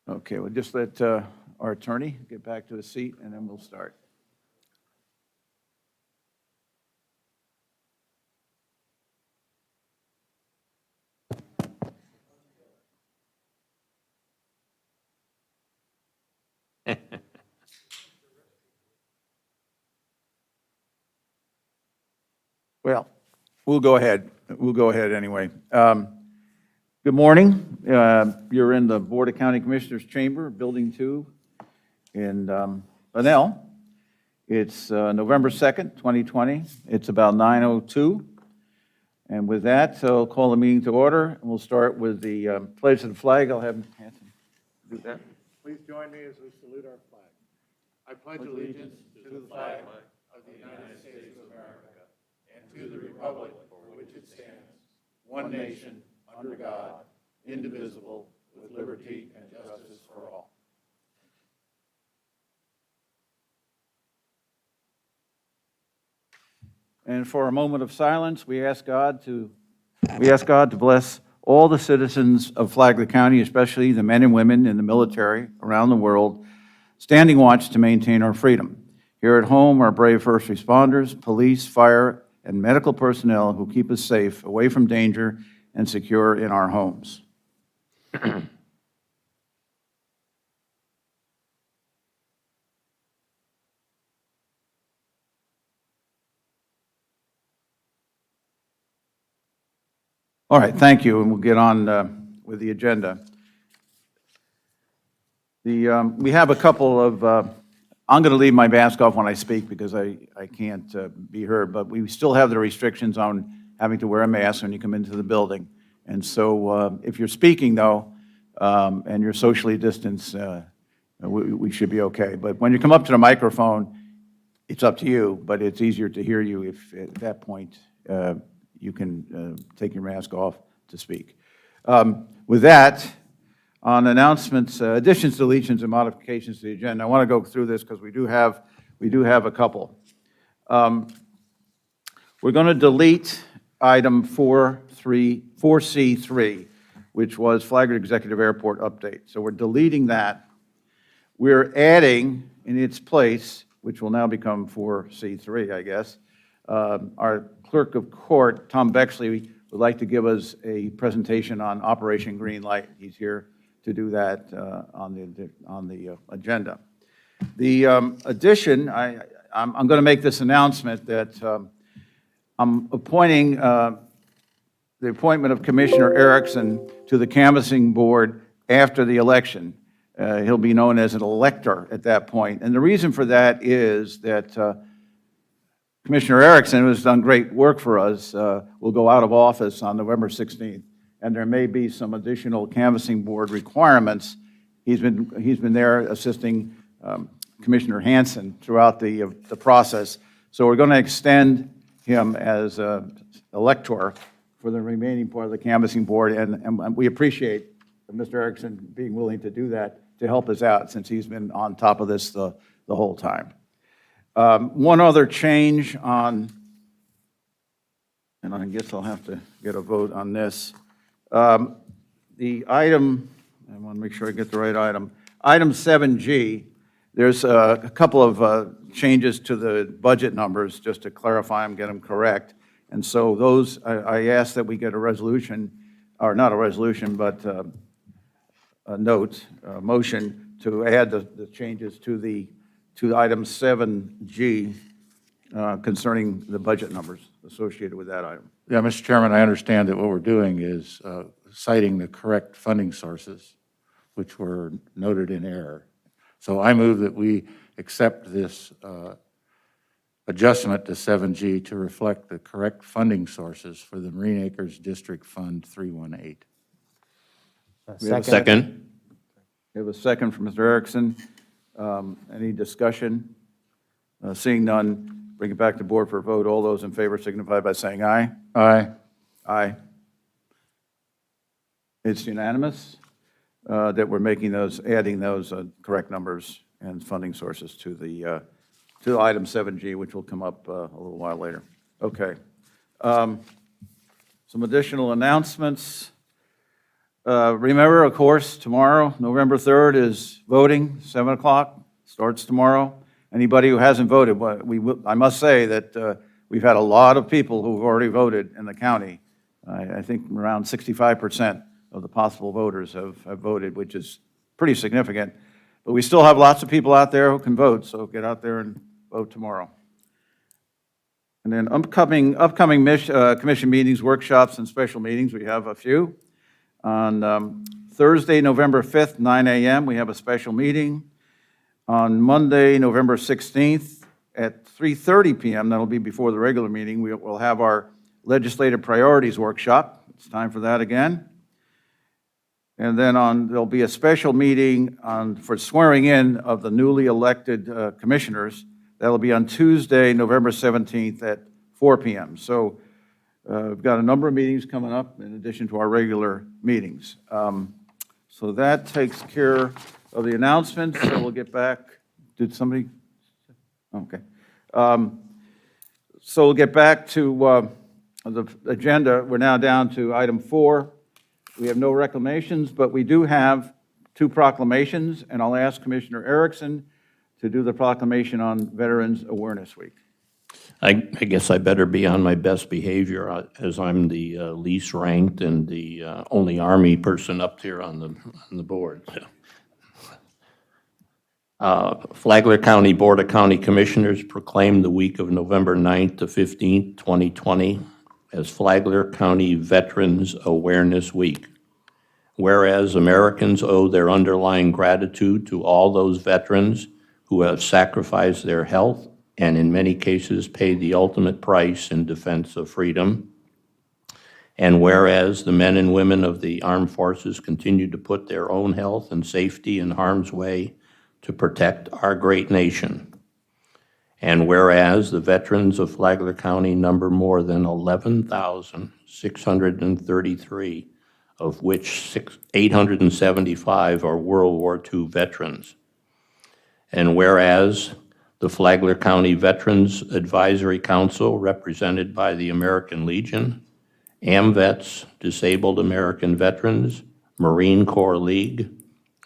Okay, we'll just let our attorney get back to his seat, and then we'll start. Well, we'll go ahead. We'll go ahead anyway. Good morning. You're in the Board of County Commissioners Chamber, Building 2 in Bunnell. It's November 2nd, 2020. It's about 9:02. And with that, I'll call the meeting to order. We'll start with the pledge of the flag. I'll have Hanson do that. Please join me as we salute our flag. I pledge allegiance to the flag of the United States of America and to the republic for which it stands, one nation, under God, indivisible, with liberty and justice for all. And for a moment of silence, we ask God to bless all the citizens of Flagler County, especially the men and women in the military around the world, standing watch to maintain our freedom. Here at home, our brave first responders, police, fire, and medical personnel who keep us safe, away from danger, and secure in our homes. All right, thank you, and we'll get on with the agenda. We have a couple of, I'm going to leave my mask off when I speak because I can't be heard, but we still have the restrictions on having to wear a mask when you come into the building. And so if you're speaking, though, and you're socially distanced, we should be okay. But when you come up to the microphone, it's up to you, but it's easier to hear you if at that point you can take your mask off to speak. With that, on announcements, additions, deletions, and modifications to the agenda, I want to go through this because we do have a couple. We're going to delete item 4C3, which was Flagler Executive Airport update. So we're deleting that. We're adding in its place, which will now become 4C3, I guess, our clerk of court, Tom Bexley, would like to give us a presentation on Operation Green Light. He's here to do that on the agenda. The addition, I'm going to make this announcement that I'm appointing the appointment of Commissioner Erickson to the canvassing board after the election. He'll be known as an elector at that point. And the reason for that is that Commissioner Erickson, who has done great work for us, will go out of office on November 16th, and there may be some additional canvassing board requirements. He's been there assisting Commissioner Hanson throughout the process. So we're going to extend him as elector for the remaining part of the canvassing board, and we appreciate Mr. Erickson being willing to do that to help us out since he's been on top of this the whole time. One other change on, and I guess I'll have to get a vote on this. The item, I want to make sure I get the right item. Item 7G, there's a couple of changes to the budget numbers, just to clarify them, get them correct. And so those, I asked that we get a resolution, or not a resolution, but a motion to add the changes to item 7G concerning the budget numbers associated with that item. Yeah, Mr. Chairman, I understand that what we're doing is citing the correct funding sources, which were noted in error. So I move that we accept this adjustment to 7G to reflect the correct funding sources for the Marine Acres District Fund 318. Second. We have a second from Mr. Erickson. Any discussion? Seeing none, bring it back to board for a vote. All those in favor signify by saying aye. Aye. Aye. It's unanimous that we're making those, adding those correct numbers and funding sources to the to item 7G, which will come up a little while later. Okay. Some additional announcements. Remember, of course, tomorrow, November 3rd, is voting, 7 o'clock, starts tomorrow. Anybody who hasn't voted, I must say that we've had a lot of people who have already voted in the county. I think around 65% of the possible voters have voted, which is pretty significant. But we still have lots of people out there who can vote, so get out there and vote tomorrow. And then upcoming commission meetings, workshops, and special meetings, we have a few. On Thursday, November 5th, 9 a.m., we have a special meeting. On Monday, November 16th, at 3:30 p.m., that'll be before the regular meeting, we'll have our legislative priorities workshop. It's time for that again. And then there'll be a special meeting for swearing in of the newly elected commissioners. That'll be on Tuesday, November 17th at 4 p.m. So we've got a number of meetings coming up in addition to our regular meetings. So that takes care of the announcements. So we'll get back. Did somebody? Okay. So we'll get back to the agenda. We're now down to item 4. We have no reclamations, but we do have 2 proclamations, and I'll ask Commissioner Erickson to do the proclamation on Veterans Awareness Week. I guess I better be on my best behavior as I'm the least ranked and the only Army person up here on the board. Flagler County Board of County Commissioners proclaimed the week of November 9th to 15th, 2020 as Flagler County Veterans Awareness Week. Whereas Americans owe their underlying gratitude to all those veterans who have sacrificed their health and in many cases paid the ultimate price in defense of freedom. And whereas the men and women of the armed forces continue to put their own health and safety in harm's way to protect our great nation. And whereas the veterans of Flagler County number more than 11,633, of which 875 are World War II veterans. And whereas the Flagler County Veterans Advisory Council, represented by the American Legion, AMVETS, Disabled American Veterans, Marine Corps League,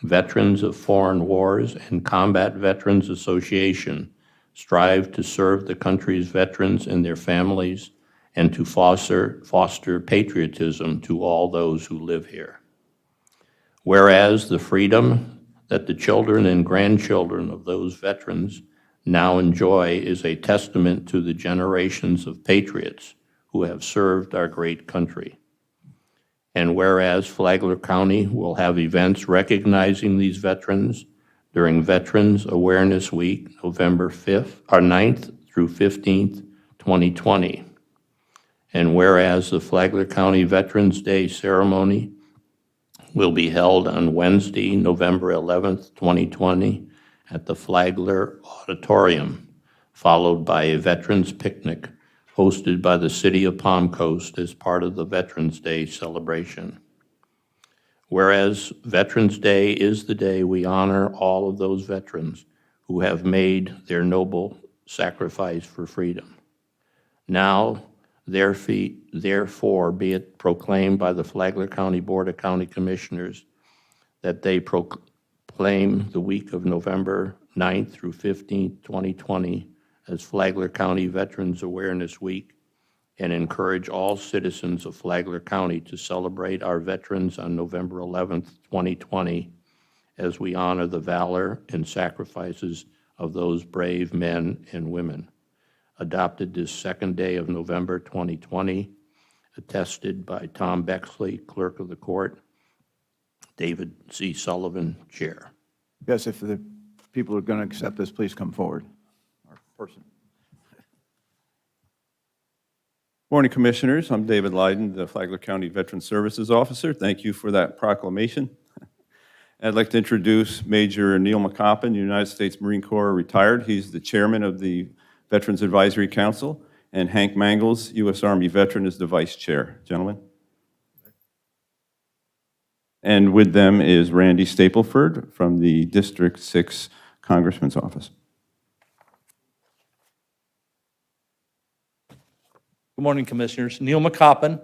Veterans of Foreign Wars, and Combat Veterans Association strive to serve the country's veterans and their families and to foster patriotism to all those who live here. Whereas the freedom that the children and grandchildren of those veterans now enjoy is a testament to the generations of patriots who have served our great country. And whereas Flagler County will have events recognizing these veterans during Veterans Awareness Week, November 9th through 15th, 2020. And whereas the Flagler County Veterans Day ceremony will be held on Wednesday, November 11th, 2020 at the Flagler Auditorium, followed by a Veterans Picnic hosted by the City of Palm Coast as part of the Veterans Day celebration. Whereas Veterans Day is the day we honor all of those veterans who have made their noble sacrifice for freedom. Now, therefore, be it proclaimed by the Flagler County Board of County Commissioners that they proclaim the week of November 9th through 15th, 2020 as Flagler County Veterans Awareness Week, and encourage all citizens of Flagler County to celebrate our veterans on November 11th, 2020, as we honor the valor and sacrifices of those brave men and women. Adopted this second day of November 2020, attested by Tom Bexley, Clerk of the Court, David C. Sullivan, Chair. Yes, if the people are going to accept this, please come forward. Our person. Morning, Commissioners. I'm David Leiden, the Flagler County Veteran Services Officer. Thank you for that proclamation. I'd like to introduce Major Neil McCoppin, United States Marine Corps retired. He's the chairman of the Veterans Advisory Council, and Hank Mangles, U.S. Army veteran, is the vice chair. Gentlemen. And with them is Randy Stapleford from the District 6 Congressman's office. Good morning, Commissioners. Neil McCoppin.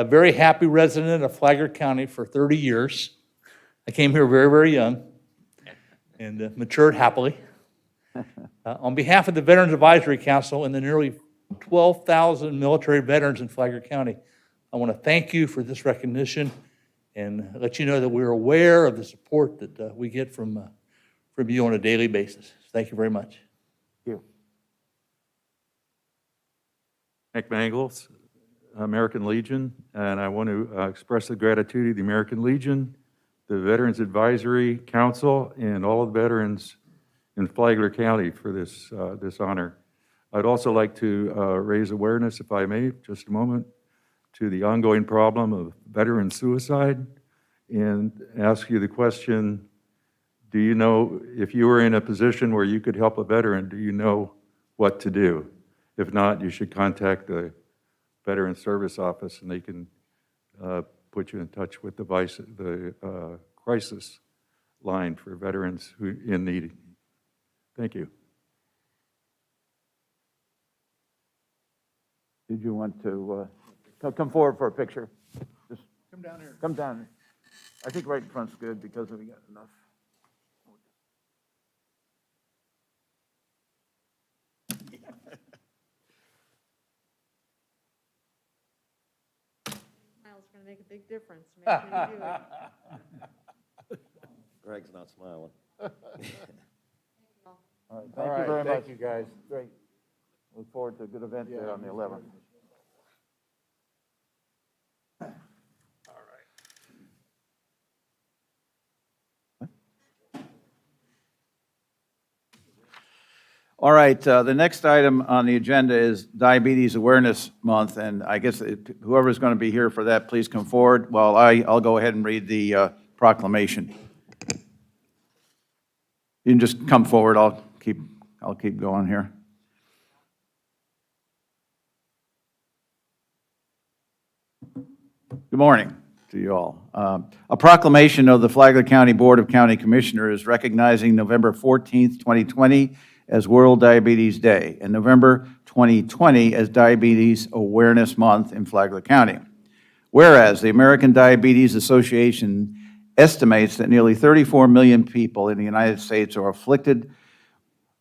a very happy resident of Flagler County for 30 years. I came here very, very young and matured happily. On behalf of the Veterans Advisory Council and the nearly 12,000 military veterans in Flagler County, I want to thank you for this recognition and let you know that we're aware of the support that we get from you on a daily basis. Thank you very much. Nick Mangles, American Legion, and I want to express the gratitude of the American Legion, the Veterans Advisory Council, and all of the veterans in Flagler County for this honor. I'd also like to raise awareness, if I may, just a moment, to the ongoing problem of veteran suicide and ask you the question, do you know, if you were in a position where you could help a veteran, do you know what to do? If not, you should contact the Veteran Service Office and they can put you in touch with the crisis line for veterans who in need. Thank you. Did you want to come forward for a picture? Just Come down here. come down. I think right in front's good because we got enough. Smile's going to make a big difference. Make sure you do it. Greg's not smiling. All right, thank you very much. Thank you, guys. Great. Look forward to a good event there on the 11th. All right, the next item on the agenda is Diabetes Awareness Month, and I guess whoever's going to be here for that, please come forward. Well, I'll go ahead and read the proclamation. You can just come forward. I'll keep going here. Good morning to you all. A proclamation of the Flagler County Board of County Commissioners recognizing November 14th, 2020 as World Diabetes Day and November 2020 as Diabetes Awareness Month in Flagler County. Whereas the American Diabetes Association estimates that nearly 34 million people in the United States are afflicted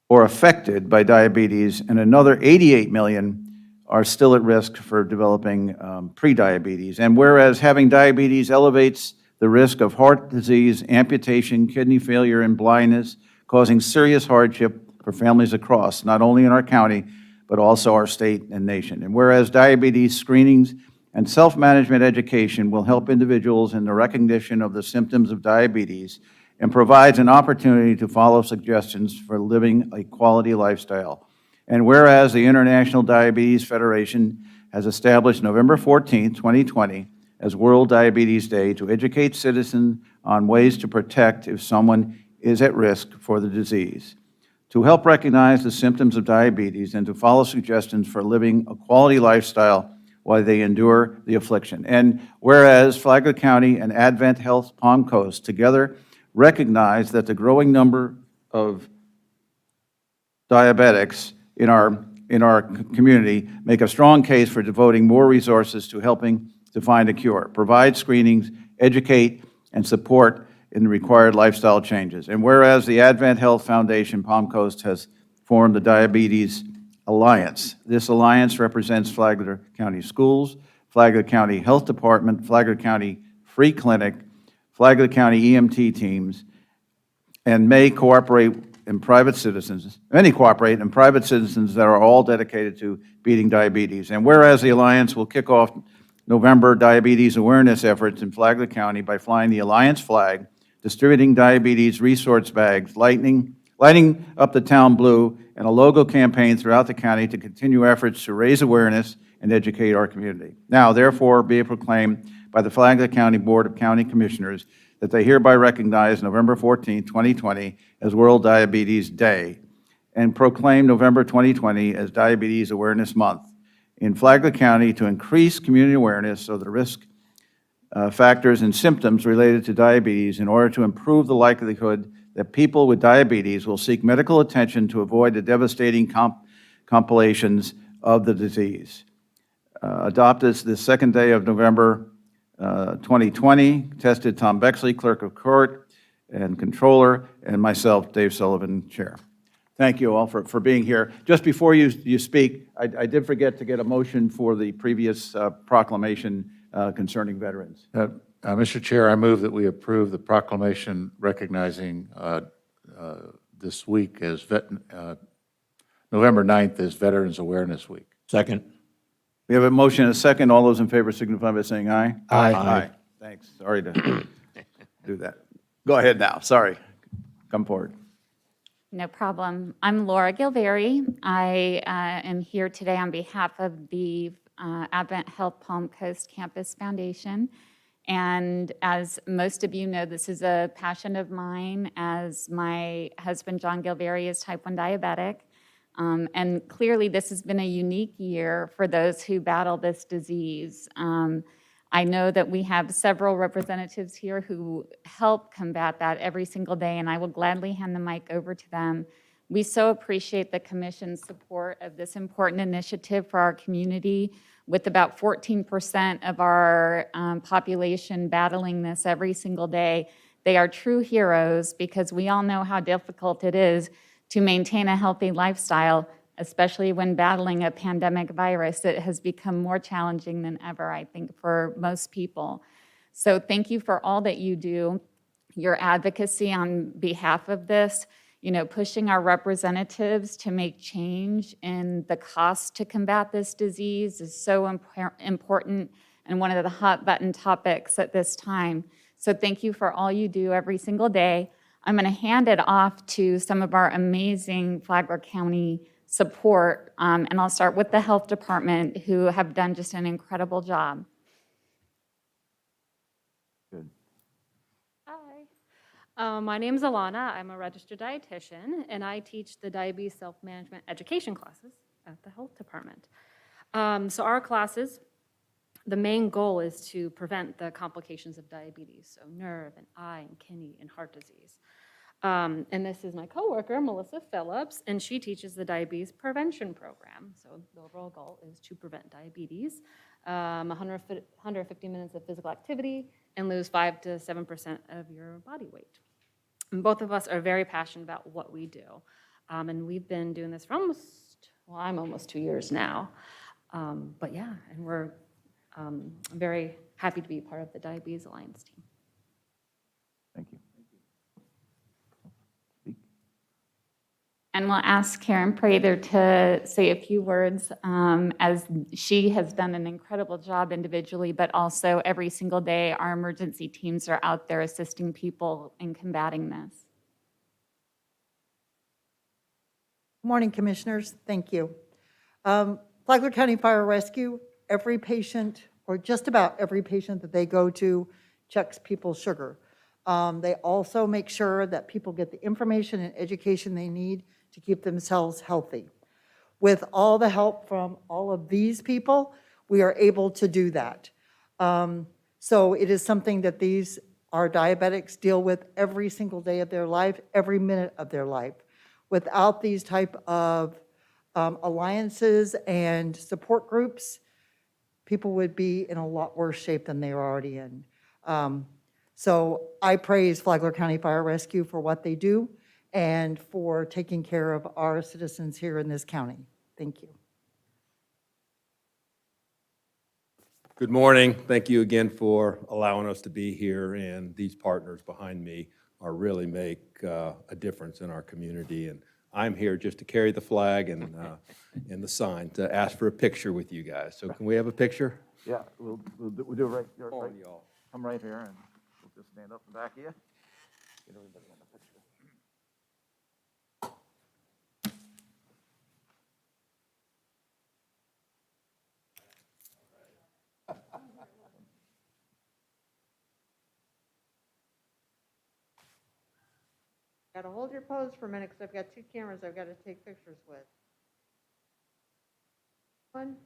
or affected by diabetes, and another 88 million are still at risk for developing prediabetes. And whereas having diabetes elevates the risk of heart disease, amputation, kidney failure, and blindness, causing serious hardship for families across, not only in our county, but also our state and nation. And whereas diabetes screenings and self-management education will help individuals in the recognition of the symptoms of diabetes and provides an opportunity to follow suggestions for living a quality lifestyle. And whereas the International Diabetes Federation has established November 14, 2020 as World Diabetes Day to educate citizens on ways to protect if someone is at risk for the disease, to help recognize the symptoms of diabetes and to follow suggestions for living a quality lifestyle while they endure the affliction. And whereas Flagler County and Advent Health Palm Coast together recognize that the growing number of diabetics in our community make a strong case for devoting more resources to helping to find a cure, provide screenings, educate, and support in the required lifestyle changes. And whereas the Advent Health Foundation Palm Coast has formed the Diabetes Alliance. This alliance represents Flagler County Schools, Flagler County Health Department, Flagler County Free Clinic, Flagler County EMT teams, and many cooperate in private citizens that are all dedicated to beating diabetes. And whereas the Alliance will kick off November diabetes awareness efforts in Flagler County by flying the Alliance flag, distributing diabetes resource bags, lighting up the town blue, and a logo campaign throughout the county to continue efforts to raise awareness and educate our community. Now, therefore, be it proclaimed by the Flagler County Board of County Commissioners that they hereby recognize November 14, 2020 as World Diabetes Day and proclaim November 2020 as Diabetes Awareness Month in Flagler County to increase community awareness of the risk factors and symptoms related to diabetes in order to improve the likelihood that people with diabetes will seek medical attention to avoid the devastating complications of the disease. adopted the second day of November 2020, tested Tom Bexley, Clerk of Court and Controller, and myself, Dave Sullivan, Chair. Thank you all for being here. Just before you speak, I did forget to get a motion for the previous proclamation concerning veterans. Mr. Chair, I move that we approve the proclamation recognizing this week as November 9th as Veterans Awareness Week. Second. We have a motion and a second. All those in favor signify by saying aye. Aye. Aye. Thanks. Sorry to do that. Go ahead now. Sorry. Come forward. No problem. I'm Laura Gilveri. I am here today on behalf of the Advent Health Palm Coast Campus Foundation. And as most of you know, this is a passion of mine, as my husband, John Gilveri, is type 1 diabetic. And clearly, this has been a unique year for those who battle this disease. I know that we have several representatives here who help combat that every single day, and I will gladly hand the mic over to them. We so appreciate the Commission's support of this important initiative for our community, with about 14% of our population battling this every single day. They are true heroes, because we all know how difficult it is to maintain a healthy lifestyle, especially when battling a pandemic virus. It has become more challenging than ever, I think, for most people. So thank you for all that you do, your advocacy on behalf of this, pushing our representatives to make change in the cost to combat this disease is so important and one of the hot button topics at this time. So thank you for all you do every single day. I'm going to hand it off to some of our amazing Flagler County support, and I'll start with the health department, who have done just an incredible job. Good. Hi, my name is Alana. I'm a registered dietitian, and I teach the diabetes self-management education classes at the health department. So our classes, the main goal is to prevent the complications of diabetes, so nerve and eye and kidney and heart disease. And this is my coworker, Melissa Phillips, and she teaches the diabetes prevention program. So the overall goal is to prevent diabetes, 150 minutes of physical activity, and lose 5 to 7% of your body weight. And both of us are very passionate about what we do. And we've been doing this for I'm almost 2 years now. But yeah, and we're very happy to be part of the Diabetes Alliance team. Thank you. And we'll ask Karen Prather to say a few words, as she has done an incredible job individually, but also every single day our emergency teams are out there assisting people in combating this. Good morning, Commissioners. Thank you. Flagler County Fire Rescue, every patient, or just about every patient that they go to, checks people's sugar. They also make sure that people get the information and education they need to keep themselves healthy. With all the help from all of these people, we are able to do that. So it is something that our diabetics deal with every single day of their life, every minute of their life. Without these type of alliances and support groups, people would be in a lot worse shape than they are already in. So I praise Flagler County Fire Rescue for what they do and for taking care of our citizens here in this county. Thank you. Good morning. Thank you again for allowing us to be here, and these partners behind me are really make a difference in our community. And I'm here just to carry the flag and the sign to ask for a picture with you guys. So can we have a picture? Yeah, we'll do it right. Come on, y'all. Come right here, and we'll just stand up in the back of you. Get everybody on the picture. Got to hold your pose for a minute, because I've got 2 cameras I've got to take pictures with. 1.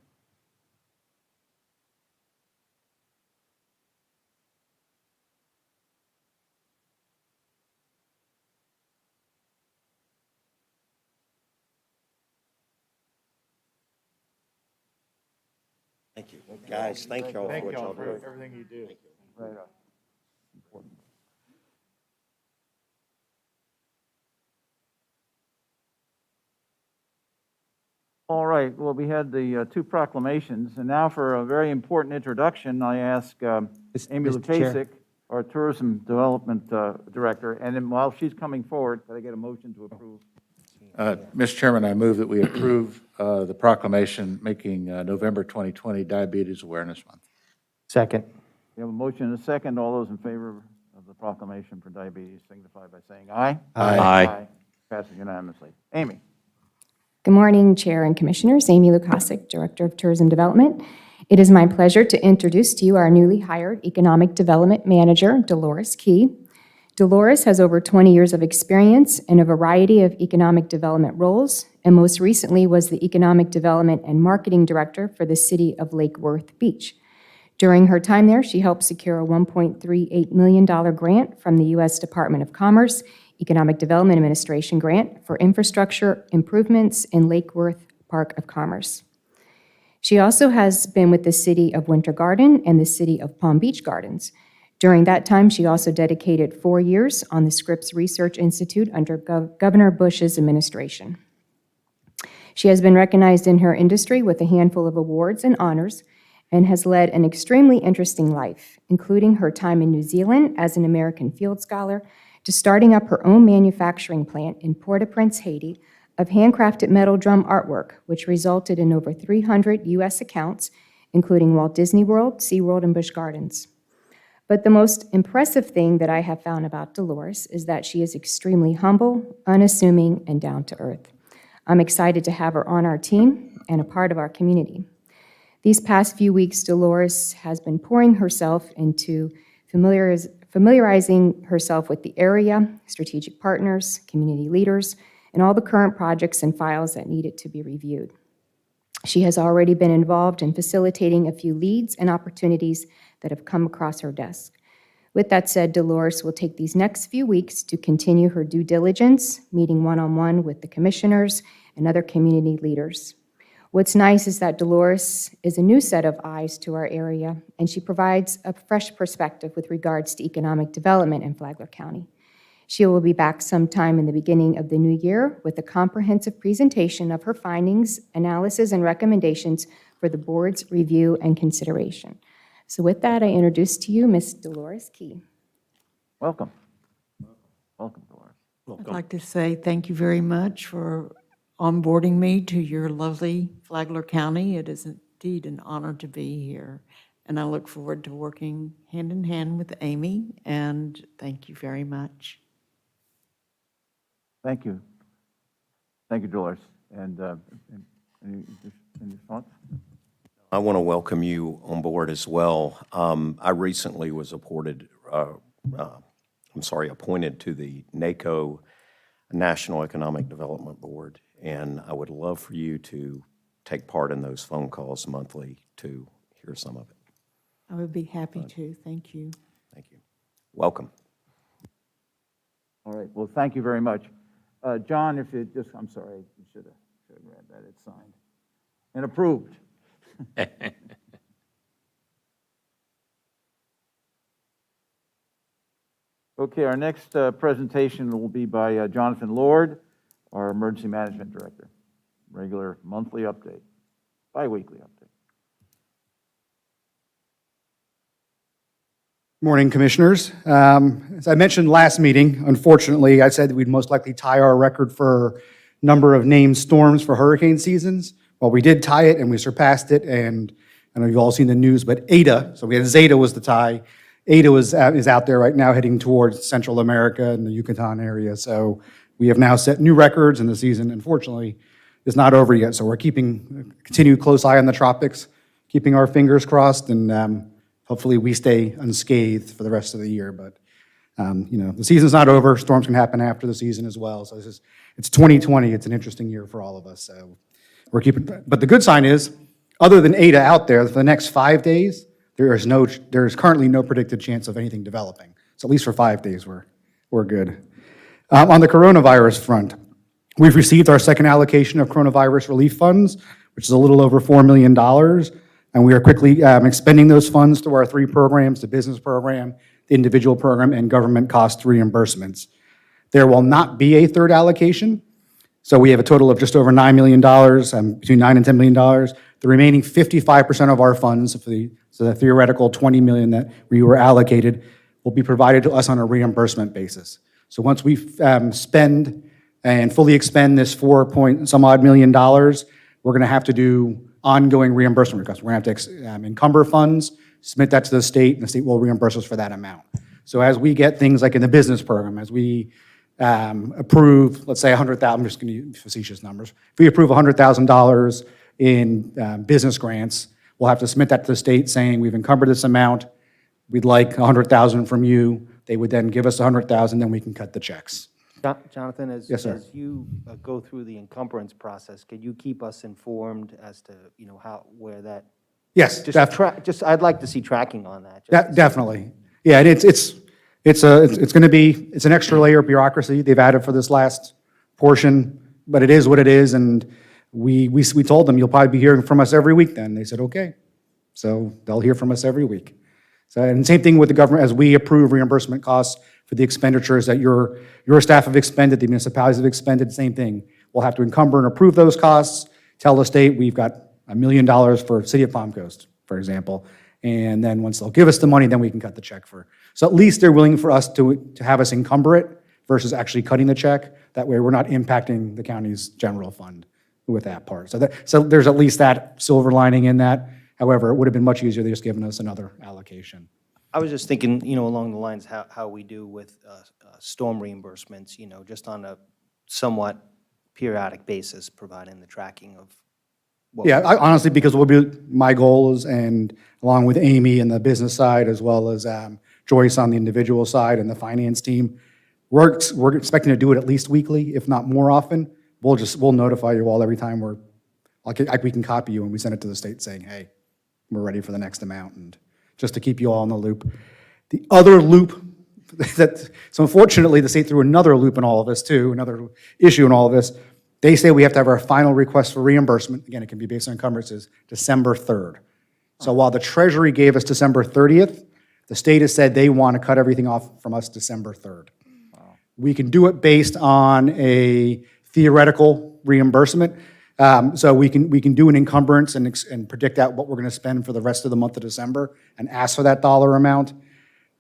Thank you. Guys, thank y'all for Thank what y'all y'all for do. everything you do. Right on. Important. All right, well, we had the two proclamations, and now for a very important introduction, I ask Amy Mr. Chair. Lukasik, our Tourism Development Director, and then while she's coming forward, could I get a motion to approve? Mr. Chairman, I move that we approve the proclamation making November 2020 Diabetes Awareness Month. Second. We have a motion and a second. All those in favor of the proclamation for diabetes signify by saying aye. Aye. Passes unanimously. Amy. Good morning, Chair and Commissioners. Amy Lukasik, Director of Tourism Development. It is my pleasure to introduce to you our newly hired Economic Development Manager, Dolores Key. Dolores has over 20 years of experience in a variety of economic development roles, and most recently was the Economic Development and Marketing Director for the City of Lake Worth Beach. During her time there, she helped secure a $1.38 million grant from the U.S. Department of Commerce Economic Development Administration grant for infrastructure improvements in Lake Worth Park of Commerce. She also has been with the City of Winter Garden and the City of Palm Beach Gardens. During that time, she also dedicated 4 years on the Scripps Research Institute under Governor Bush's administration. She has been recognized in her industry with a handful of awards and honors and has led an extremely interesting life, including her time in New Zealand as an American Field Scholar, to starting up her own manufacturing plant in Port-au-Prince, Haiti, of handcrafted metal drum artwork, which resulted in over 300 U.S. accounts, including Walt Disney World, SeaWorld, and Busch Gardens. But the most impressive thing that I have found about Dolores is that she is extremely humble, unassuming, and down to earth. I'm excited to have her on our team and a part of our community. These past few weeks, Dolores has been pouring herself into familiarizing herself with the area, strategic partners, community leaders, and all the current projects and files that needed to be reviewed. She has already been involved in facilitating a few leads and opportunities that have come across her desk. With that said, Dolores will take these next few weeks to continue her due diligence, meeting one-on-one with the commissioners and other community leaders. What's nice is that Dolores is a new set of eyes to our area, and she provides a fresh perspective with regards to economic development in Flagler County. She will be back sometime in the beginning of the new year with a comprehensive presentation of her findings, analysis, and recommendations for the board's review and consideration. So with that, I introduce to you Ms. Dolores Key. Welcome. Welcome, Dolores. I'd like to say thank you very much for onboarding me to your lovely Flagler County. It is indeed an honor to be here, and I look forward to working hand in hand with Amy, and thank you very much. Thank you. Thank you, Dolores. And any thoughts? I want to welcome you on board as well. I recently was appointed to the NACO National Economic Development Board, and I would love for you to take part in those phone calls monthly to hear some of it. I would be happy to. Thank you. Thank you. Welcome. All right, well, thank you very much. John, if you just, I'm sorry, you should have read that. It's signed and approved. Okay, our next presentation will be by Jonathan Lord, our Emergency Management Director. Regular monthly update, bi-weekly update. Morning, Commissioners. As I mentioned last meeting, unfortunately, I said that we'd most likely tie our record for number of named storms for hurricane seasons. Well, we did tie it, and we surpassed it, and I know you've all seen the news, but Eta, so we had Zeta was the tie. Eta is out there right now heading towards Central America and the Yucatan area, so we have now set new records, and the season, unfortunately, is not over yet, so we're keeping a continued close eye on the tropics, keeping our fingers crossed, and hopefully we stay unscathed for the rest of the year, but the season's not over. Storms can happen after the season as well, so it's 2020. It's an interesting year for all of us, so we're keeping, but the good sign is, other than Eta out there, for the next 5 days, there is currently no predicted chance of anything developing. So at least for 5 days, we're good. On the coronavirus front, we've received our second allocation of coronavirus relief funds, which is a little over $4 million. and we are quickly expending those funds through our 3 programs, the business program, the individual program, and government cost reimbursements. There will not be a third allocation, so we have a total of just over $9 million, between $9 and $10 million. The remaining 55% of our funds, so the theoretical $20 million that we were allocated, will be provided to us on a reimbursement basis. So once we spend and fully expend this 4-point-some-odd million dollars, we're going to have to do ongoing reimbursement requests. We're going to have to encumber funds, submit that to the state, and the state will reimburse us for that amount. So as we get things like in the business program, as we approve, let's say $100,000, I'm just going to use facetious numbers. If we approve $100,000 in business grants, we'll have to submit that to the state saying we've encumbered this amount, we'd like $100,000 from you. They would then give us $100,000, then we can cut the checks. Jonathan, as Yes, sir. as you go through the encumbrance process, could you keep us informed as to, where that? Yes, I'd like to see tracking on that. definitely. Yeah, and it's going to be, it's an extra layer of bureaucracy they've added for this last portion, but it is what it is, and we told them, you'll probably be hearing from us every week then. They said, okay. So they'll hear from us every week. So, and same thing with the government, as we approve reimbursement costs for the expenditures that your staff have expended, the municipalities have expended, same thing. We'll have to encumber and approve those costs, tell the state we've got $1 million for City of Palm Coast, for example, and then once they'll give us the money, then we can cut the check for. So at least they're willing for us to have us encumber it versus actually cutting the check. That way we're not impacting the county's general fund with that part. So there's at least that silver lining in that. However, it would have been much easier, they just given us another allocation. I was just thinking, along the lines how we do with storm reimbursements, just on a somewhat periodic basis, providing the tracking of what. Yeah, honestly, because my goal is, and along with Amy and the business side, as well as Joyce on the individual side and the finance team, we're expecting to do it at least weekly, if not more often. We'll notify you all every time we can copy you and we send it to the state saying, hey, we're ready for the next amount, and just to keep you all in the loop. The other loop so unfortunately, the state threw another loop in all of this too, another issue in all of this. They say we have to have our final request for reimbursement, again, it can be based on encumbrances, December 3rd. So while the Treasury gave us December 30th, the state has said they want to cut everything off from us December 3rd. We can do it based on a theoretical reimbursement. So we can do an encumbrance and predict out what we're going to spend for the rest of the month of December and ask for that dollar amount.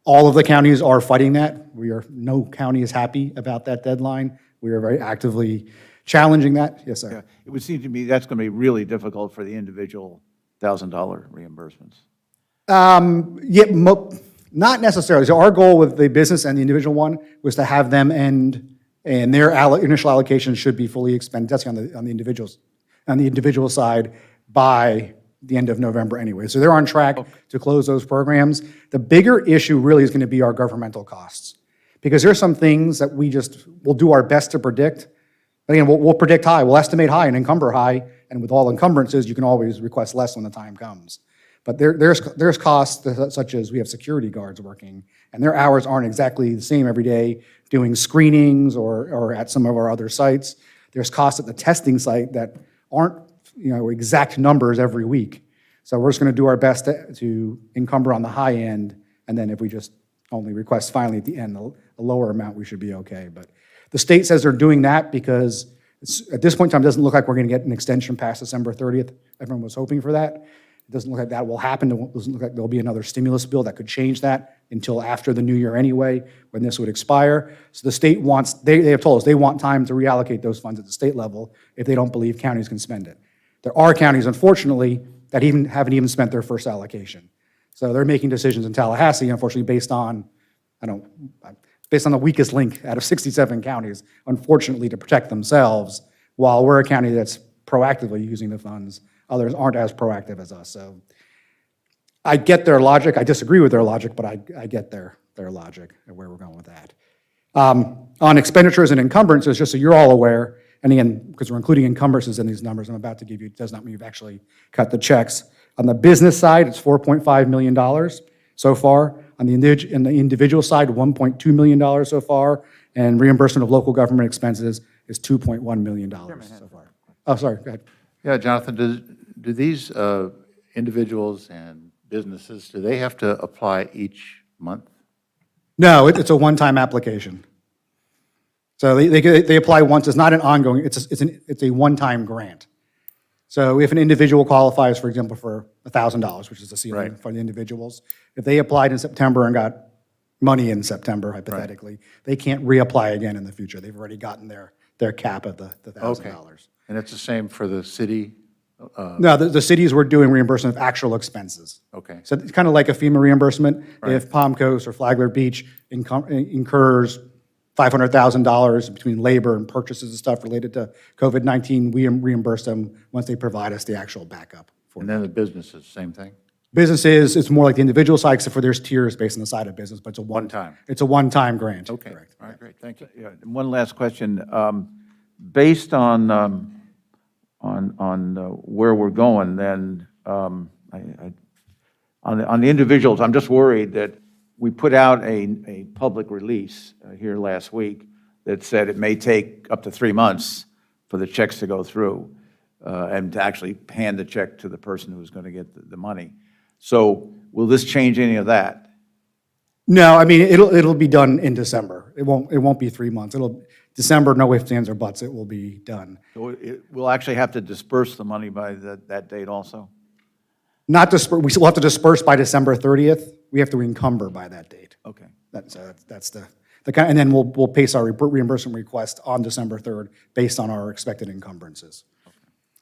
All of the counties are fighting that. No county is happy about that deadline. We are very actively challenging that. Yes, sir. Yeah, it would seem to me that's going to be really difficult for the individual $1,000 reimbursements. Not necessarily. So our goal with the business and the individual one was to have them end, and their initial allocation should be fully expended. That's on the individual side by the end of November anyway. So they're on track to close those programs. The bigger issue really is going to be our governmental costs, because there's some things that we'll do our best to predict. Again, we'll predict high, we'll estimate high and encumber high, and with all encumbrances, you can always request less when the time comes. But there's costs such as we have security guards working, and their hours aren't exactly the same every day doing screenings or at some of our other sites. There's costs at the testing site that aren't exact numbers every week. So we're just going to do our best to encumber on the high end, and then if we just only request finally at the end a lower amount, we should be okay. But the state says they're doing that because at this point in time, it doesn't look like we're going to get an extension past December 30th. Everyone was hoping for that. It doesn't look like that will happen. It doesn't look like there'll be another stimulus bill that could change that until after the new year anyway, when this would expire. So the state they have told us they want time to reallocate those funds at the state level if they don't believe counties can spend it. There are counties, unfortunately, that haven't even spent their first allocation. So they're making decisions in Tallahassee, unfortunately, based on the weakest link out of 67 counties, unfortunately, to protect themselves, while we're a county that's proactively using the funds. Others aren't as proactive as us. So I get their logic. I disagree with their logic, but I get their logic and where we're going with that. On expenditures and encumbrances, just so you're all aware, and again, because we're including encumbrances in these numbers I'm about to give you, does not mean you've actually cut the checks. On the business side, it's $4.5 million so far. On the individual side, $1.2 million so far, and reimbursement of local government expenses is $2.1 million so far. Oh, sorry, go ahead. Yeah, Jonathan, do these individuals and businesses, do they have to apply each month? No, it's a one-time application. So they apply once. It's not an ongoing, it's a one-time grant. So if an individual qualifies, for example, for $1,000, which is the ceiling Right. for the individuals, if they applied in September and got money in September, hypothetically, they can't reapply again in the future. They've already gotten their cap of the Okay. $1,000. And it's the same for the city? No, the cities were doing reimbursement of actual expenses. Okay. So it's kind of like a FEMA reimbursement. Right. If Palm Coast or Flagler Beach incurs $500,000 between labor and purchases and stuff related to COVID-19, we reimburse them once they provide us the actual backup. And then the businesses, same thing? Businesses, it's more like the individual side, except for there's tiers based on the side of business, but it's a One time? It's a one-time grant. Okay. Correct. All right, great, thank you. Yeah, one last question. Based on where we're going, then, on the individuals, I'm just worried that we put out a public release here last week that said it may take up to 3 months for the checks to go through and to actually hand the check to the person who's going to get the money. So will this change any of that? No, I mean, it'll be done in December. It won't be 3 months. December, no ifs, ands, or buts, it will be done. So we'll actually have to disperse the money by that date also? Not disperse, we still have to disperse by December 30th. We have to encumber by that date. Okay. That's the kind, and then we'll pace our reimbursement request on December 3rd based on our expected encumbrances.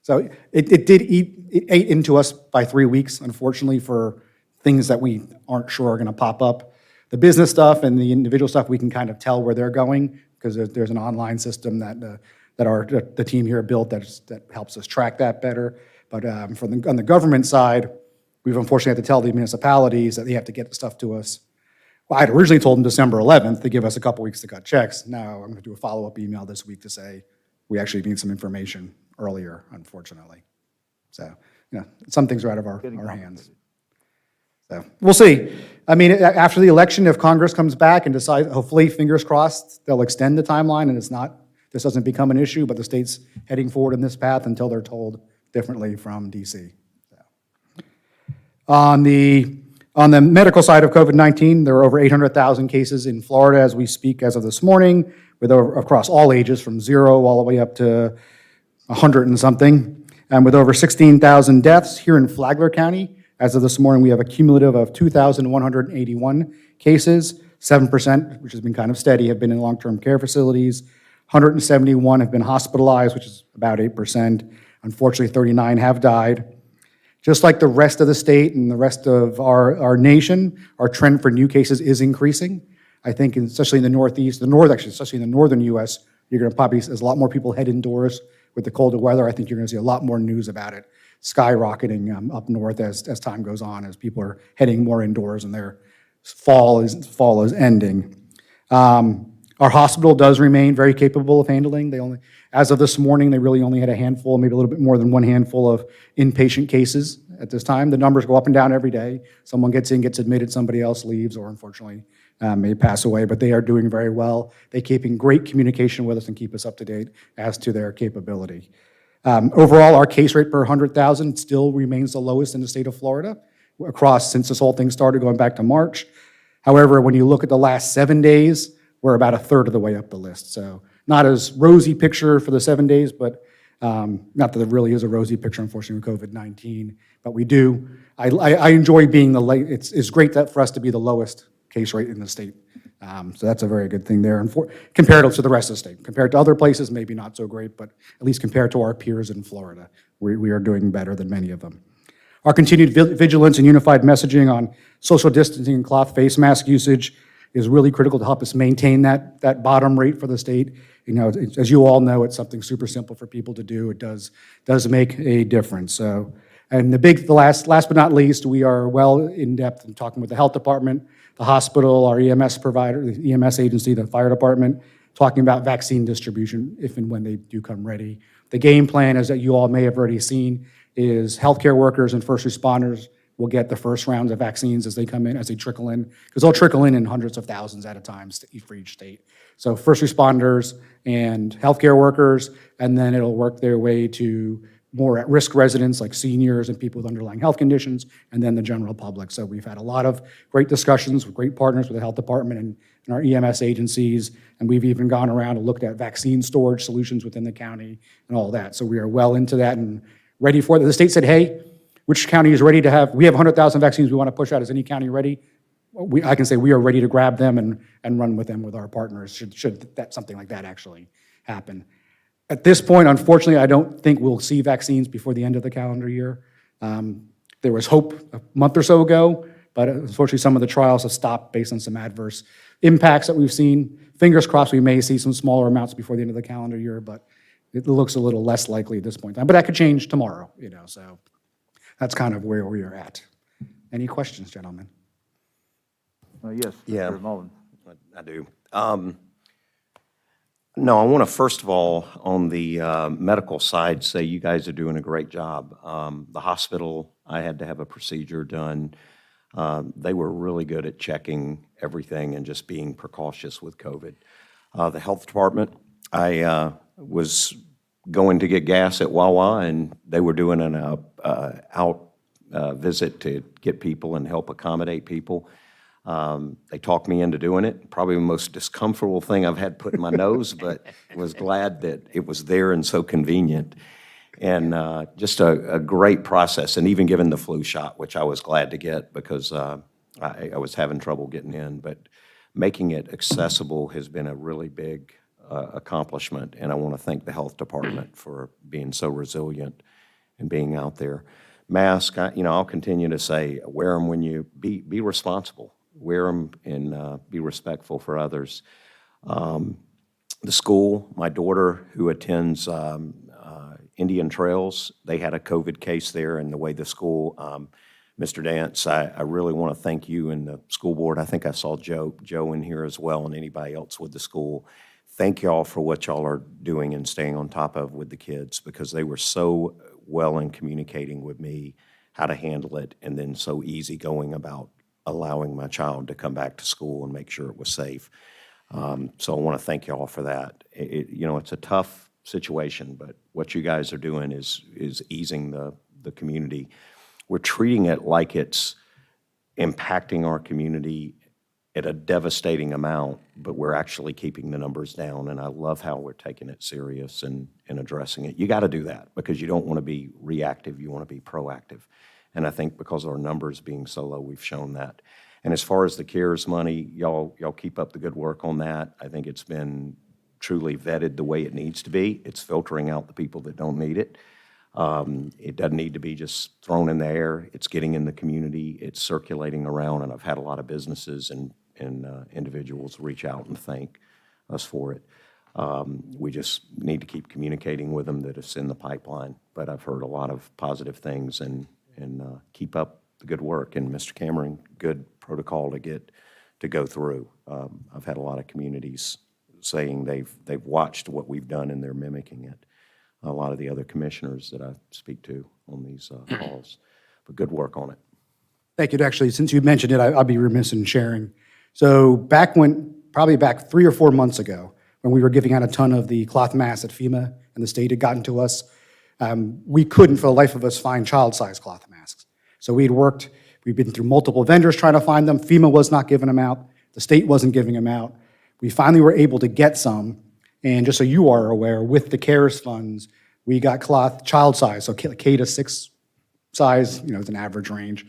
So it ate into us by 3 weeks, unfortunately, for things that we aren't sure are going to pop up. The business stuff and the individual stuff, we can kind of tell where they're going because there's an online system that the team here built that helps us track that better. But on the government side, we've unfortunately had to tell the municipalities that they have to get the stuff to us. Well, I had originally told them December 11th to give us a couple weeks to cut checks. Now I'm going to do a follow-up email this week to say we actually need some information earlier, unfortunately. So, some things are out of our hands. So, we'll see. I mean, after the election, if Congress comes back and decides, hopefully, fingers crossed, they'll extend the timeline and this doesn't become an issue, but the state's heading forward in this path until they're told differently from DC. So. On the medical side of COVID-19, there are over 800,000 cases in Florida as we speak as of this morning, across all ages from 0 all the way up to 100 and something, and with over 16,000 deaths here in Flagler County. As of this morning, we have a cumulative of 2,181 cases. 7%, which has been kind of steady, have been in long-term care facilities. 171 have been hospitalized, which is about 8%. Unfortunately, 39 have died. Just like the rest of the state and the rest of our nation, our trend for new cases is increasing. I think, especially in the Northeast, especially in the northern U.S., you're going to probably, as a lot more people head indoors with the colder weather, I think you're going to see a lot more news about it skyrocketing up north as time goes on, as people are heading more indoors and their fall is ending. Our hospital does remain very capable of handling. As of this morning, they really only had a handful, maybe a little bit more than one handful of inpatient cases at this time. The numbers go up and down every day. Someone gets in, gets admitted, somebody else leaves, or unfortunately may pass away, but they are doing very well. They keep in great communication with us and keep us up to date as to their capability. Overall, our case rate per 100,000 still remains the lowest in the state of Florida since this whole thing started going back to March. However, when you look at the last 7 days, we're about a third of the way up the list. So not as rosy picture for the 7 days, but not that it really is a rosy picture, unfortunately, with COVID-19. But we do. I enjoy being it's great for us to be the lowest case rate in the state. So that's a very good thing there. And compared to the rest of the state. Compared to other places, maybe not so great, but at least compared to our peers in Florida, we are doing better than many of them. Our continued vigilance and unified messaging on social distancing and cloth face mask usage is really critical to help us maintain that bottom rate for the state. As you all know, it's something super simple for people to do. It does make a difference. So, and the last but not least, we are well in depth in talking with the health department, the hospital, our EMS provider, the EMS agency, the fire department, talking about vaccine distribution if and when they do come ready. The game plan, as that you all may have already seen, is healthcare workers and first responders will get the first rounds of vaccines as they come in, as they trickle in, because they'll trickle in hundreds of thousands at a time for each state. So first responders and healthcare workers, and then it'll work their way to more at-risk residents like seniors and people with underlying health conditions, and then the general public. So we've had a lot of great discussions with great partners with the health department and our EMS agencies, and we've even gone around and looked at vaccine storage solutions within the county and all that. So we are well into that and ready for it. The state said, hey, which county is ready to have, we have 100,000 vaccines we want to push out. Is any county ready? I can say we are ready to grab them and run with them with our partners, should that, something like that actually happen. At this point, unfortunately, I don't think we'll see vaccines before the end of the calendar year. There was hope a month or so ago, but unfortunately, some of the trials have stopped based on some adverse impacts that we've seen. Fingers crossed we may see some smaller amounts before the end of the calendar year, but it looks a little less likely at this point in time. But that could change tomorrow, so that's kind of where we are at. Any questions, gentlemen? Yes, Yeah. Mr. Mullen. I do. No, I want to first of all, on the medical side, say you guys are doing a great job. The hospital, I had to have a procedure done. They were really good at checking everything and just being precautious with COVID. The health department, I was going to get gas at Wawa, and they were doing an out visit to get people and help accommodate people. They talked me into doing it. Probably the most discomfortable thing I've had put in my nose, but was glad that it was there and so convenient. And just a great process, and even given the flu shot, which I was glad to get because I was having trouble getting in. But making it accessible has been a really big accomplishment, and I want to thank the health department for being so resilient and being out there. Mask, I'll continue to say, wear them when you be responsible. Wear them and be respectful for others. The school, my daughter who attends Indian Trails, they had a COVID case there, and the way the school, Mr. Dance, I really want to thank you and the school board. I think I saw Joe in here as well, and anybody else with the school. Thank y'all for what y'all are doing and staying on top of with the kids, because they were so well in communicating with me how to handle it, and then so easygoing about allowing my child to come back to school and make sure it was safe. So I want to thank y'all for that. It's a tough situation, but what you guys are doing is easing the community. We're treating it like it's impacting our community at a devastating amount, but we're actually keeping the numbers down, and I love how we're taking it serious and addressing it. You got to do that because you don't want to be reactive, you want to be proactive. And I think because of our numbers being so low, we've shown that. And as far as the CARES money, y'all keep up the good work on that. I think it's been truly vetted the way it needs to be. It's filtering out the people that don't need it. It doesn't need to be just thrown in the air. It's getting in the community. It's circulating around, and I've had a lot of businesses and individuals reach out and thank us for it. We just need to keep communicating with them that it's in the pipeline. But I've heard a lot of positive things, and keep up the good work. And Mr. Cameron, good protocol to go through. I've had a lot of communities saying they've watched what we've done and they're mimicking it. A lot of the other commissioners that I speak to on these calls, but good work on it. Thank you. Actually, since you mentioned it, I'll be remiss in sharing. So probably back 3 or 4 months ago, when we were giving out a ton of the cloth masks that FEMA and the state had gotten to us, we couldn't for the life of us find child-sized cloth masks. So we'd been through multiple vendors trying to find them. FEMA was not giving them out. The state wasn't giving them out. We finally were able to get some, and just so you are aware, with the CARES funds, we got cloth child size, so K to 6 size, it's an average range,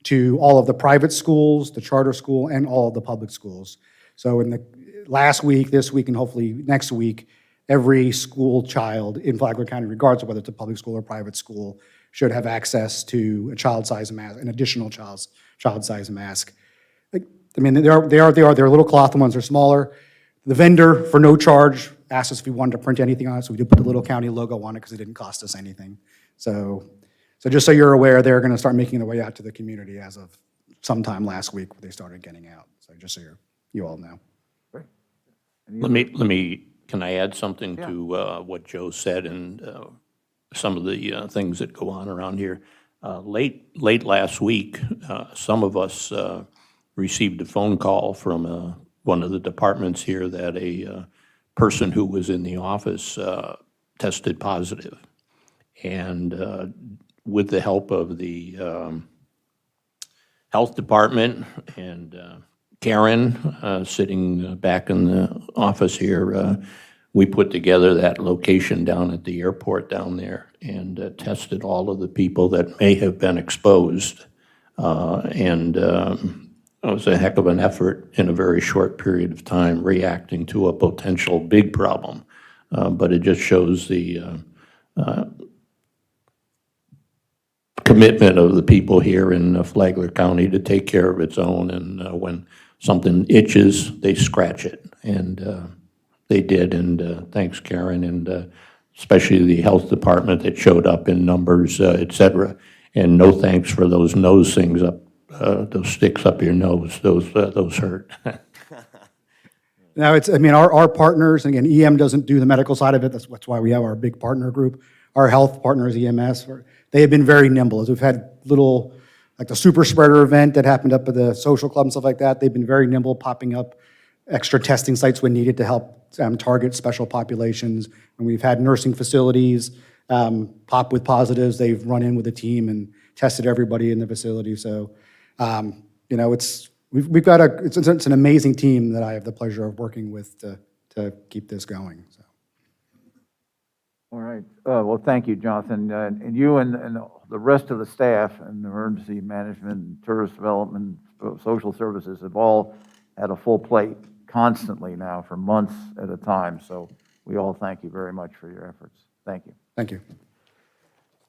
to all of the private schools, the charter school, and all of the public schools. So in the last week, this week, and hopefully next week, every school child in Flagler County, regardless of whether it's a public school or private school, should have access to a child-size mask, an additional child-size mask. They're little cloth ones, they're smaller. The vendor, for no charge, asked us if we wanted to print anything on it, so we did put the little county logo on it because it didn't cost us anything. So just so you're aware, they're going to start making their way out to the community as of sometime last week when they started getting out. So just so you all know. Let me, can I add something to what Joe said and some of the things that go on around here? Late last week, some of us received a phone call from one of the departments here that a person who was in the office tested positive. And with the help of the Health Department and Karen, sitting back in the office here, we put together that location down at the airport down there and tested all of the people that may have been exposed. It was a heck of an effort in a very short period of time reacting to a potential big problem. But it just shows the commitment of the people here in Flagler County to take care of its own, and when something itches, they scratch it, and they did, and thanks, Karen, and especially the health department that showed up in numbers, et cetera, and no thanks for those nose things up, those sticks up your nose, those hurt. Now, I mean, our partners, again, EM doesn't do the medical side of it. That's why we have our big partner group. Our health partners, EMS, they have been very nimble. As we've had little, like the super spreader event that happened up at the social club and stuff like that, they've been very nimble, popping up extra testing sites when needed to help target special populations. And we've had nursing facilities pop with positives. They've run in with a team and tested everybody in the facility. So, you know, we've got it's an amazing team that I have the pleasure of working with to keep this going. So. All right. Well, thank you, Jonathan. And you and the rest of the staff and emergency management, and tourist development, social services have all had a full plate constantly now for months at a time. So we all thank you very much for your efforts. Thank you. Thank you.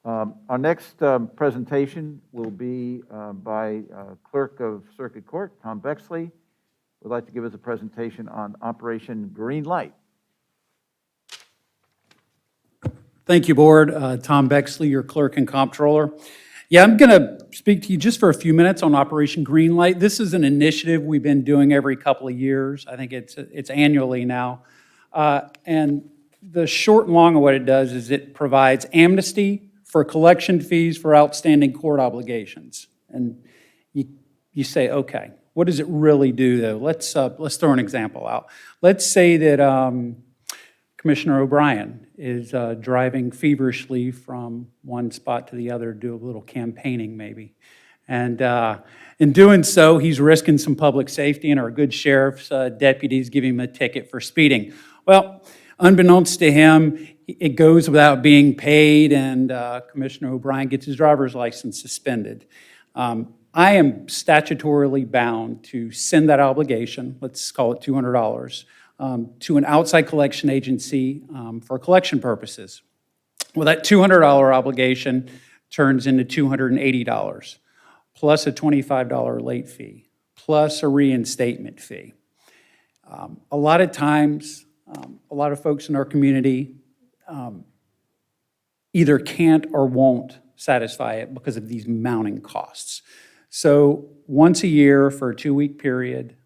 Our next presentation will be by Clerk of Circuit Court, Tom Bexley, would like to give us a presentation on Operation Green Light. Thank you, Board. Tom Bexley, your Clerk and Comptroller. Yeah, I'm going to speak to you just for a few minutes on Operation Green Light. This is an initiative we've been doing every couple of years. I think it's annually now. And the short and long of what it does is it provides amnesty for collection fees for outstanding court obligations. And you say, okay, what does it really do, though? Let's throw an example out. Let's say that Commissioner O'Brien is driving feverishly from one spot to the other, do a little campaigning maybe. And in doing so, he's risking some public safety, and our good sheriff's deputies give him a ticket for speeding. Well, unbeknownst to him, it goes without being paid, and Commissioner O'Brien gets his driver's license suspended. I am statutorily bound to send that obligation, let's call it $200, to an outside collection agency for collection purposes. Well, that $200 obligation turns into $280, plus a $25 late fee, plus a reinstatement fee. A lot of times, a lot of folks in our community either can't or won't satisfy it because of these mounting costs. So once a year for a 2-week period,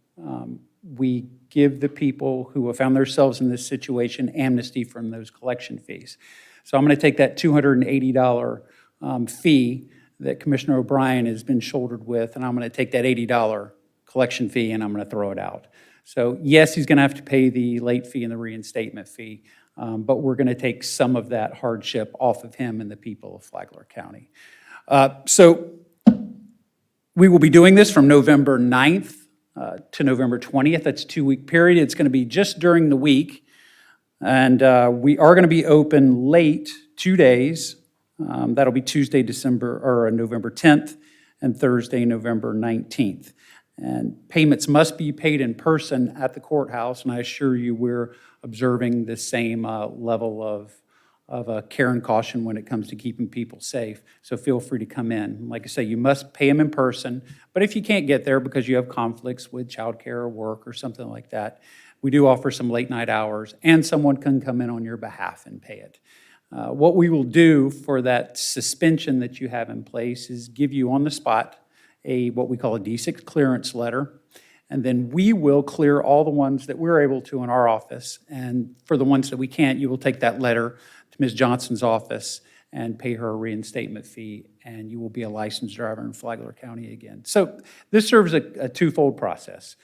we give the people who have found themselves in this situation amnesty from those collection fees. So I'm going to take that $280 fee that Commissioner O'Brien has been shouldered with, and I'm going to take that $80 collection fee and I'm going to throw it out. So yes, he's going to have to pay the late fee and the reinstatement fee, but we're going to take some of that hardship off of him and the people of Flagler County. So we will be doing this from November 9th to November 20th. That's a 2-week period. It's going to be just during the week. And we are going to be open late 2 days. That'll be Tuesday, November 10th and Thursday, November 19th. And payments must be paid in person at the courthouse, and I assure you we're observing the same level of care and caution when it comes to keeping people safe. So feel free to come in. Like I say, you must pay them in person, but if you can't get there because you have conflicts with childcare or work or something like that, we do offer some late night hours, and someone can come in on your behalf and pay it. What we will do for that suspension that you have in place is give you on the spot what we call a D6 clearance letter, and then we will clear all the ones that we're able to in our office, and for the ones that we can't, you will take that letter to Ms. Johnson's office and pay her a reinstatement fee, and you will be a licensed driver in Flagler County again. So this serves a twofold process.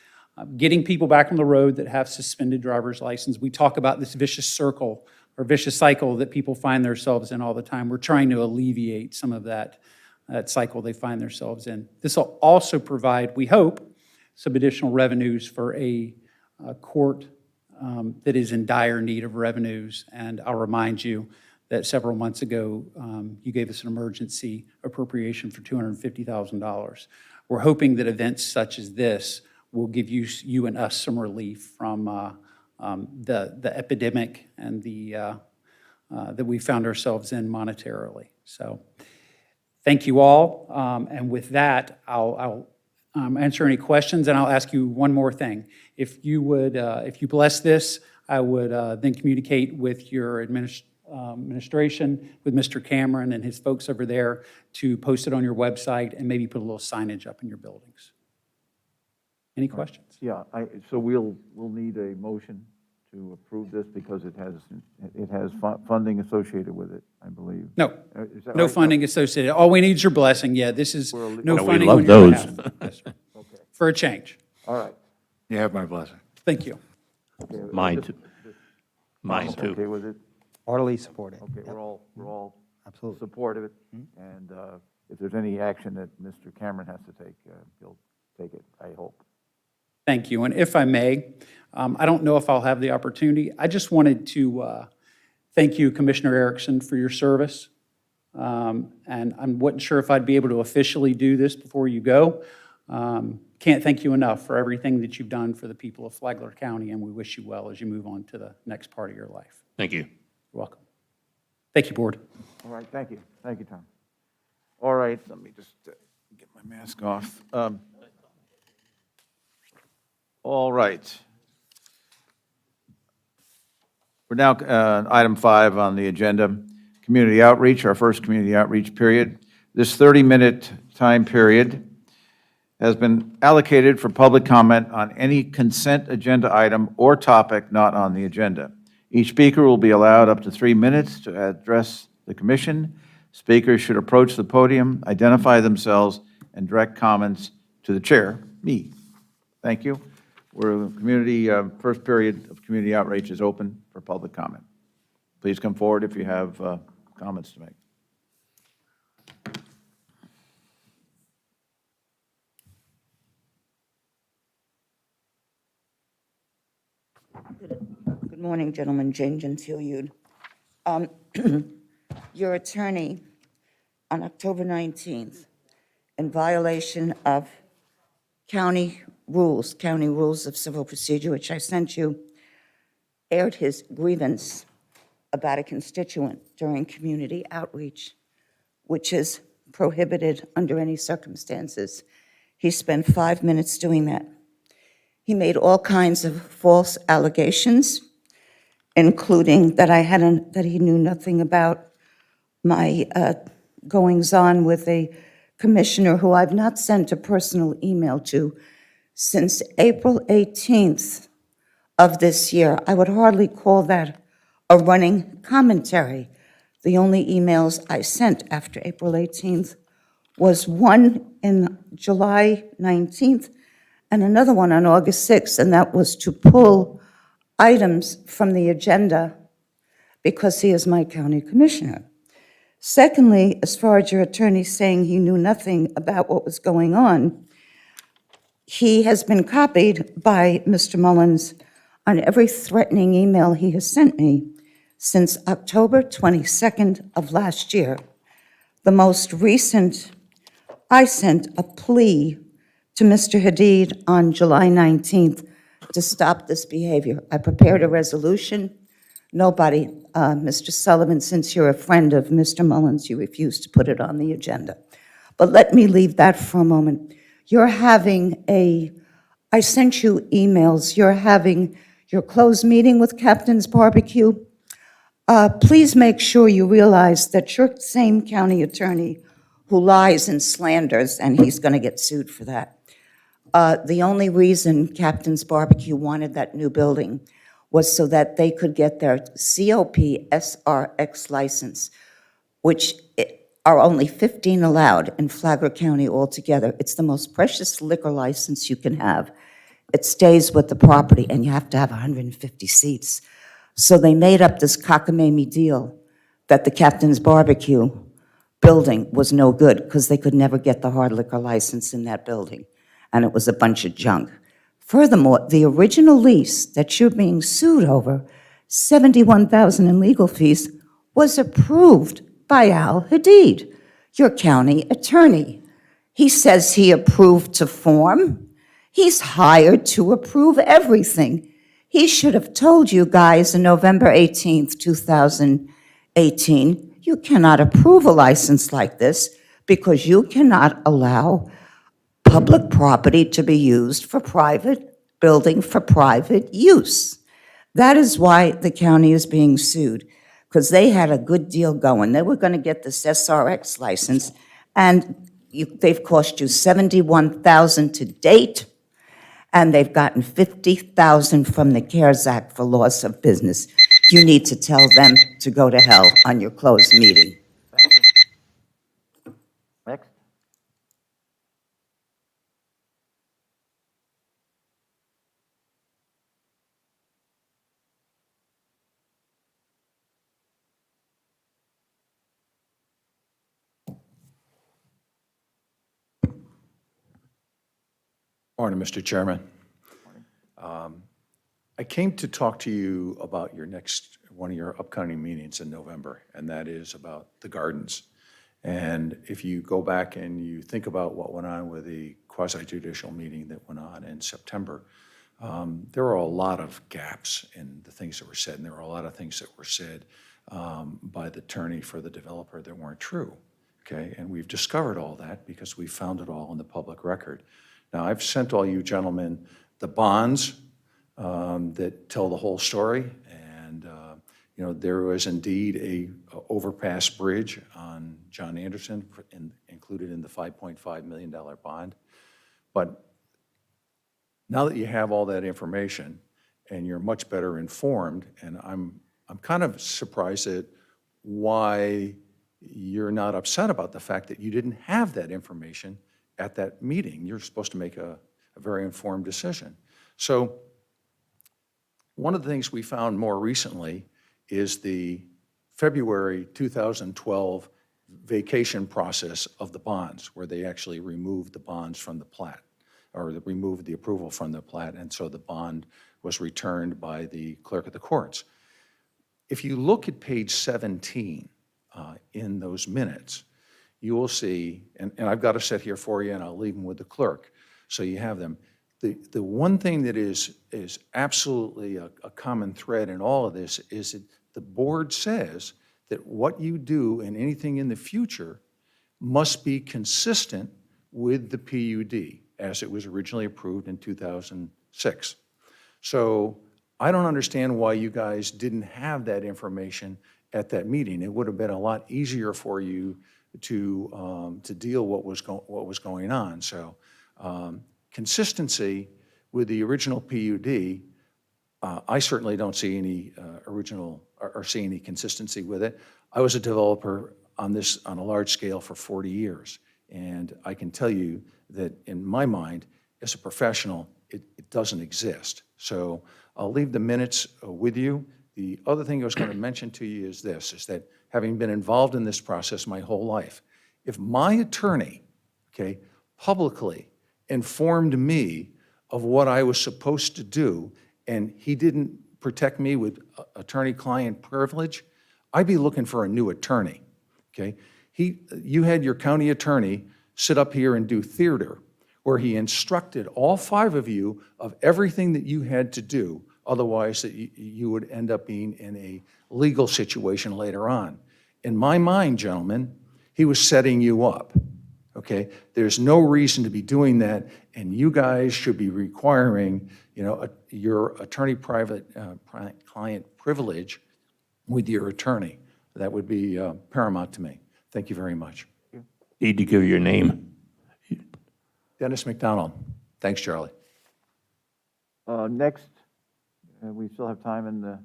Getting people back on the road that have suspended driver's license. We talk about this vicious circle or vicious cycle that people find themselves in all the time. We're trying to alleviate some of that cycle they find themselves in. This will also provide, we hope, some additional revenues for a court that is in dire need of revenues. And I'll remind you that several months ago, you gave us an emergency appropriation for $250,000. We're hoping that events such as this will give you and us some relief from the epidemic and that we found ourselves in monetarily. So thank you all. And with that, I'll answer any questions, and I'll ask you one more thing. If you would, if you bless this, I would then communicate with your administration, with Mr. Cameron and his folks over there to post it on your website and maybe put a little signage up in your buildings. Any questions? Yeah, so we'll need a motion to approve this because it has funding associated with it, I believe. No, Is that no right? funding associated. All we need is your blessing. Yeah, this is no we funding love on your those. behalf. Yes, sir. For a change. All right. You have my blessing. Thank you. Okay, Mine too. Mine Okay too. with it? Heartily support it. Okay, we're all Absolutely. supportive of it. And if there's any action that Mr. Cameron has to take, he'll take it, I hope. Thank you. And if I may, I don't know if I'll have the opportunity. I just wanted to thank you, Commissioner Erickson, for your service. And I wasn't sure if I'd be able to officially do this before you go. Can't thank you enough for everything that you've done for the people of Flagler County, and we wish you well as you move on to the next part of your life. Thank you. You're welcome. Thank you, Board. All right, thank you. Thank you, Tom. All right, let me just get my mask off. All right. We're now item 5 on the agenda, community outreach, our first community outreach period. This 30-minute time period has been allocated for public comment on any consent agenda item or topic not on the agenda. Each speaker will be allowed up to 3 minutes to address the commission. Speakers should approach the podium, identify themselves, and direct comments to the chair, me. Thank you. First period of community outreach is open for public comment. Please come forward if you have comments to make. Good morning, gentlemen. Jane Gentile-Yude. Your attorney, on October 19th, in violation of county rules of civil procedure, which I sent you, aired his grievance about a constituent during community outreach, which is prohibited under any circumstances. He spent 5 minutes doing that. He made all kinds of false allegations, including that he knew nothing about my goings-on with a commissioner who I've not sent a personal email to since April 18th of this year. I would hardly call that a running commentary. The only emails I sent after April 18th was one in July 19th and another one on August 6th, and that was to pull items from the agenda because he is my county commissioner. Secondly, as far as your attorney saying he knew nothing about what was going on, he has been copied by Mr. Mullins on every threatening email he has sent me since October 22nd of last year. The most recent, I sent a plea to Mr. Hadid on July 19th to stop this behavior. I prepared a resolution. Nobody, Mr. Sullivan, since you're a friend of Mr. Mullins, you refused to put it on the agenda. But let me leave that for a moment. I sent you emails. You're having your closed meeting with Captain's Barbecue. Please make sure you realize that your same county attorney who lies and slanders, and he's going to get sued for that. The only reason Captain's Barbecue wanted that new building was so that they could get their COP SRX license, which are only 15 allowed in Flagler County altogether. It's the most precious liquor license you can have. It stays with the property, and you have to have 150 seats. So they made up this cockamamie deal that the Captain's Barbecue building was no good because they could never get the hard liquor license in that building, and it was a bunch of junk. Furthermore, the original lease that you're being sued over, $71,000 in legal fees, was approved by Al Hadid, your county attorney. He says he approved to form. He's hired to approve everything. He should have told you guys on November 18th, 2018, you cannot approve a license like this because you cannot allow public property to be used for private building for private use. That is why the county is being sued, because they had a good deal going. They were going to get this SRX license, and they've cost you $71,000 to date, and they've gotten $50,000 from the CARES Act for loss of business. You need to tell them to go to hell on your closed meeting. Thank you. Next. Morning, Mr. Chairman. I came to talk to you about one of your upcoming meetings in November, and that is about the gardens. And if you go back and you think about what went on with the quasi-judicial meeting that went on in September, there were a lot of gaps in the things that were said, and there were a lot of things that were said by the attorney for the developer that weren't true, okay? And we've discovered all that because we found it all in the public record. Now, I've sent all you gentlemen the bonds that tell the whole story, and there was indeed a overpass bridge on John Anderson included in the $5.5 million bond. But now that you have all that information and you're much better informed, and I'm kind of surprised at why you're not upset about the fact that you didn't have that information at that meeting. You're supposed to make a very informed decision. So one of the things we found more recently is the February 2012 vacation process of the bonds, where they actually removed the bonds from the plat, or removed the approval from the plat, and so the bond was returned by the clerk of the courts. If you look at page 17 in those minutes, you will see, and I've got a set here for you, and I'll leave them with the clerk, so you have them. The one thing that is absolutely a common thread in all of this is that the board says that what you do and anything in the future must be consistent with the PUD as it was originally approved in 2006. So I don't understand why you guys didn't have that information at that meeting. It would have been a lot easier for you to deal what was going on. So consistency with the original PUD, I certainly don't see any see any consistency with it. I was a developer on a large scale for 40 years, and I can tell you that in my mind, as a professional, it doesn't exist. So I'll leave the minutes with you. The other thing I was going to mention to you is this, is that having been involved in this process my whole life, if my attorney, okay, publicly informed me of what I was supposed to do, and he didn't protect me with attorney-client privilege, I'd be looking for a new attorney, okay? You had your county attorney sit up here and do theater, where he instructed all 5 of you of everything that you had to do, otherwise that you would end up being in a legal situation later on. In my mind, gentlemen, he was setting you up, okay? There's no reason to be doing that, and you guys should be requiring, your attorney-client privilege with your attorney. That would be paramount to me. Thank you very much. Need to give your name. Dennis McDonald. Thanks, Charlie. Next, we still have time in the...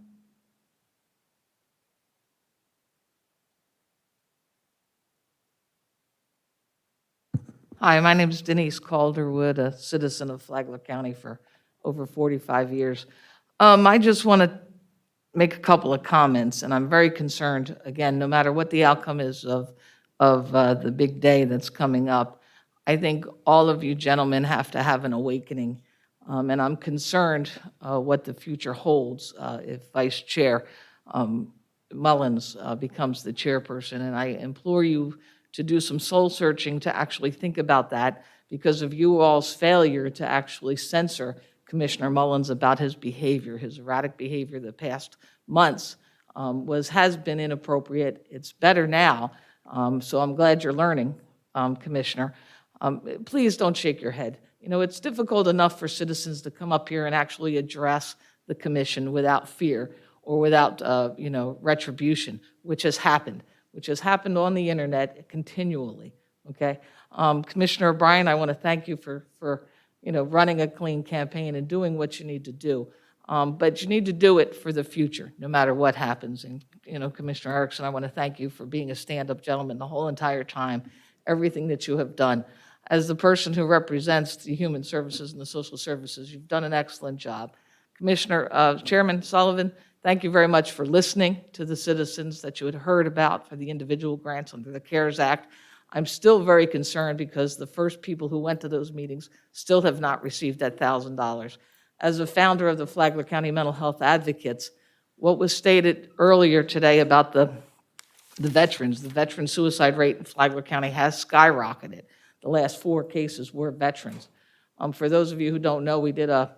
Hi, my name is Denise Calderwood, a citizen of Flagler County for over 45 years. I just want to make a couple of comments, and I'm very concerned, again, no matter what the outcome is of the big day that's coming up, I think all of you gentlemen have to have an awakening, and I'm concerned what the future holds if Vice Chair Mullins becomes the chairperson, and I implore you to do some soul searching to actually think about that because of you all's failure to actually censor Commissioner Mullins about his behavior, his erratic behavior the past months has been inappropriate. It's better now, so I'm glad you're learning, Commissioner. Please don't shake your head. You know, it's difficult enough for citizens to come up here and actually address the commission without fear or without, retribution, which has happened on the internet continually, okay? Commissioner O'Brien, I want to thank you for running a clean campaign and doing what you need to do. But you need to do it for the future, no matter what happens. And, Commissioner Erickson, I want to thank you for being a stand-up gentleman the whole entire time, everything that you have done. As the person who represents the human services and the social services, you've done an excellent job. Chairman Sullivan, thank you very much for listening to the citizens that you had heard about for the individual grants under the CARES Act. I'm still very concerned because the first people who went to those meetings still have not received that $1,000. As a founder of the Flagler County Mental Health Advocates, what was stated earlier today about the veteran suicide rate in Flagler County has skyrocketed. The last 4 cases were veterans. For those of you who don't know, we did a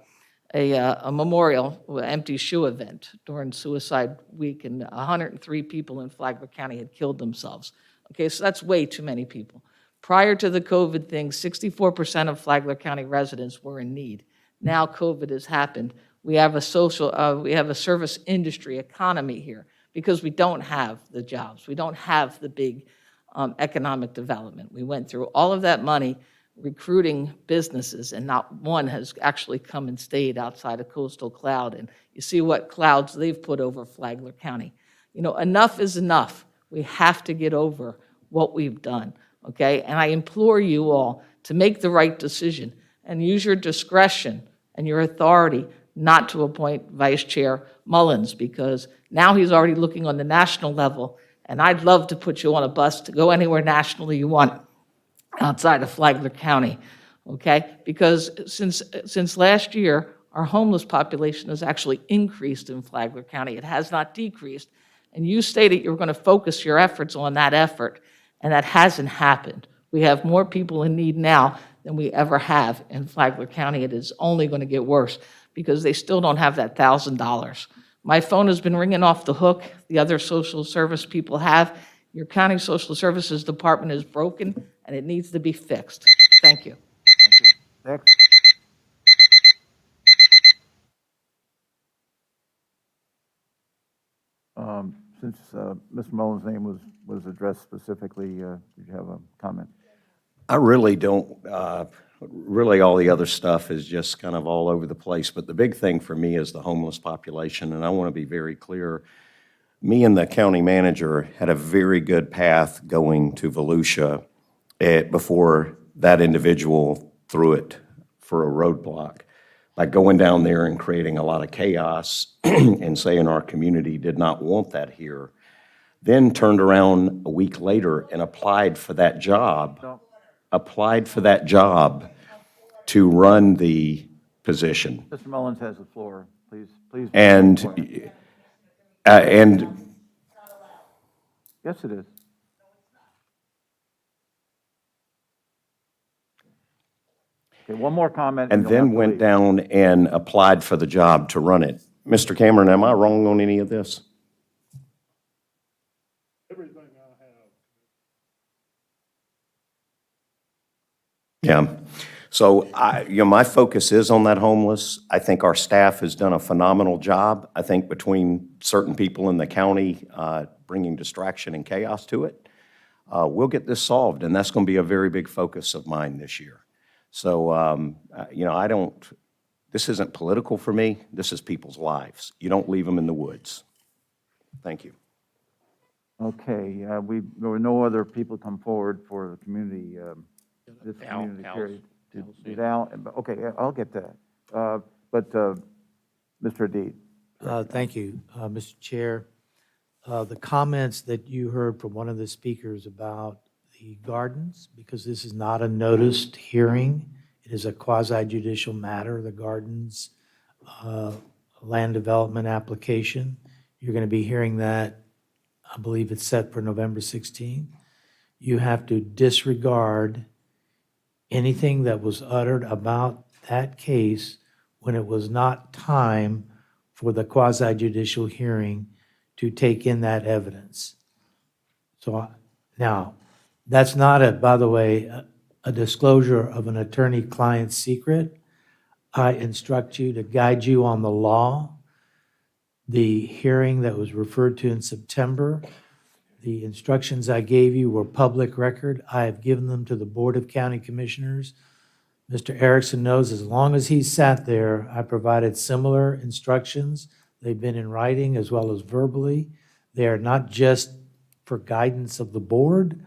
memorial, empty shoe event during Suicide Week, and 103 people in Flagler County had killed themselves. Okay, so that's way too many people. Prior to the COVID thing, 64% of Flagler County residents were in need. Now COVID has happened. We have a service industry economy here because we don't have the jobs. We don't have the big economic development. We went through all of that money recruiting businesses, and not one has actually come and stayed outside of Coastal Cloud. And you see what clouds they've put over Flagler County. Enough is enough. We have to get over what we've done, okay? And I implore you all to make the right decision and use your discretion and your authority not to appoint Vice Chair Mullins, because now he's already looking on the national level, and I'd love to put you on a bus to go anywhere nationally you want outside of Flagler County, okay? Because since last year, our homeless population has actually increased in Flagler County. It has not decreased. And you stated you were going to focus your efforts on that effort, and that hasn't happened. We have more people in need now than we ever have in Flagler County. It is only going to get worse because they still don't have that $1,000. My phone has been ringing off the hook. The other social service people have. Your county social services department is broken, and it needs to be fixed. Thank you. Thank you. Next. Since Mr. Mullins' name was addressed specifically, did you have a comment? I really don't, really all the other stuff is just kind of all over the place. But the big thing for me is the homeless population, and I want to be very clear. Me and the county manager had a very good path going to Volusia before that individual threw it for a roadblock. By going down there and creating a lot of chaos and saying our community did not want that here, then turned around a week later and applied for that job to run the position. Mr. Mullins has the floor. Please. And Yes, it is. Okay, one more comment. and then went down and applied for the job to run it. Mr. Cameron, am I wrong on any of this? Everything I have. Yeah. So my focus is on that homeless. I think our staff has done a phenomenal job. I think between certain people in the county bringing distraction and chaos to it, we'll get this solved, and that's going to be a very big focus of mine this year. So, this isn't political for me. This is people's lives. You don't leave them in the woods. Thank you. Okay, there were no other people come forward for the community, this community period. Okay, I'll get that. But Mr. Deed, Thank you, Mr. Chair. The comments that you heard from one of the speakers about the gardens, because this is not a noticed hearing, it is a quasi-judicial matter, the gardens land development application. You're going to be hearing that, I believe it's set for November 16th. You have to disregard anything that was uttered about that case when it was not time for the quasi-judicial hearing to take in that evidence. So now, that's not, by the way, a disclosure of an attorney-client secret. I instruct you to guide you on the law. The hearing that was referred to in September, the instructions I gave you were public record. I have given them to the Board of County Commissioners. Mr. Erickson knows as long as he sat there, I provided similar instructions. They've been in writing as well as verbally. They are not just for guidance of the board,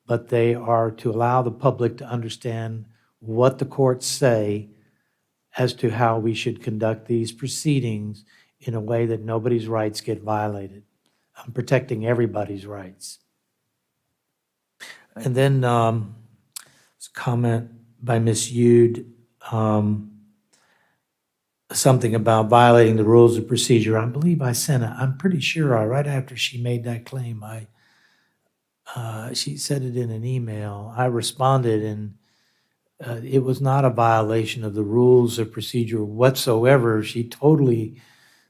but they are to allow the public to understand what the courts say as to how we should conduct these proceedings in a way that nobody's rights get violated. I'm protecting everybody's rights. And then a comment by Ms. Yude, something about violating the rules of procedure. I believe I sent it. I'm pretty sure right after she made that claim, she said it in an email. I responded, and it was not a violation of the rules of procedure whatsoever. She totally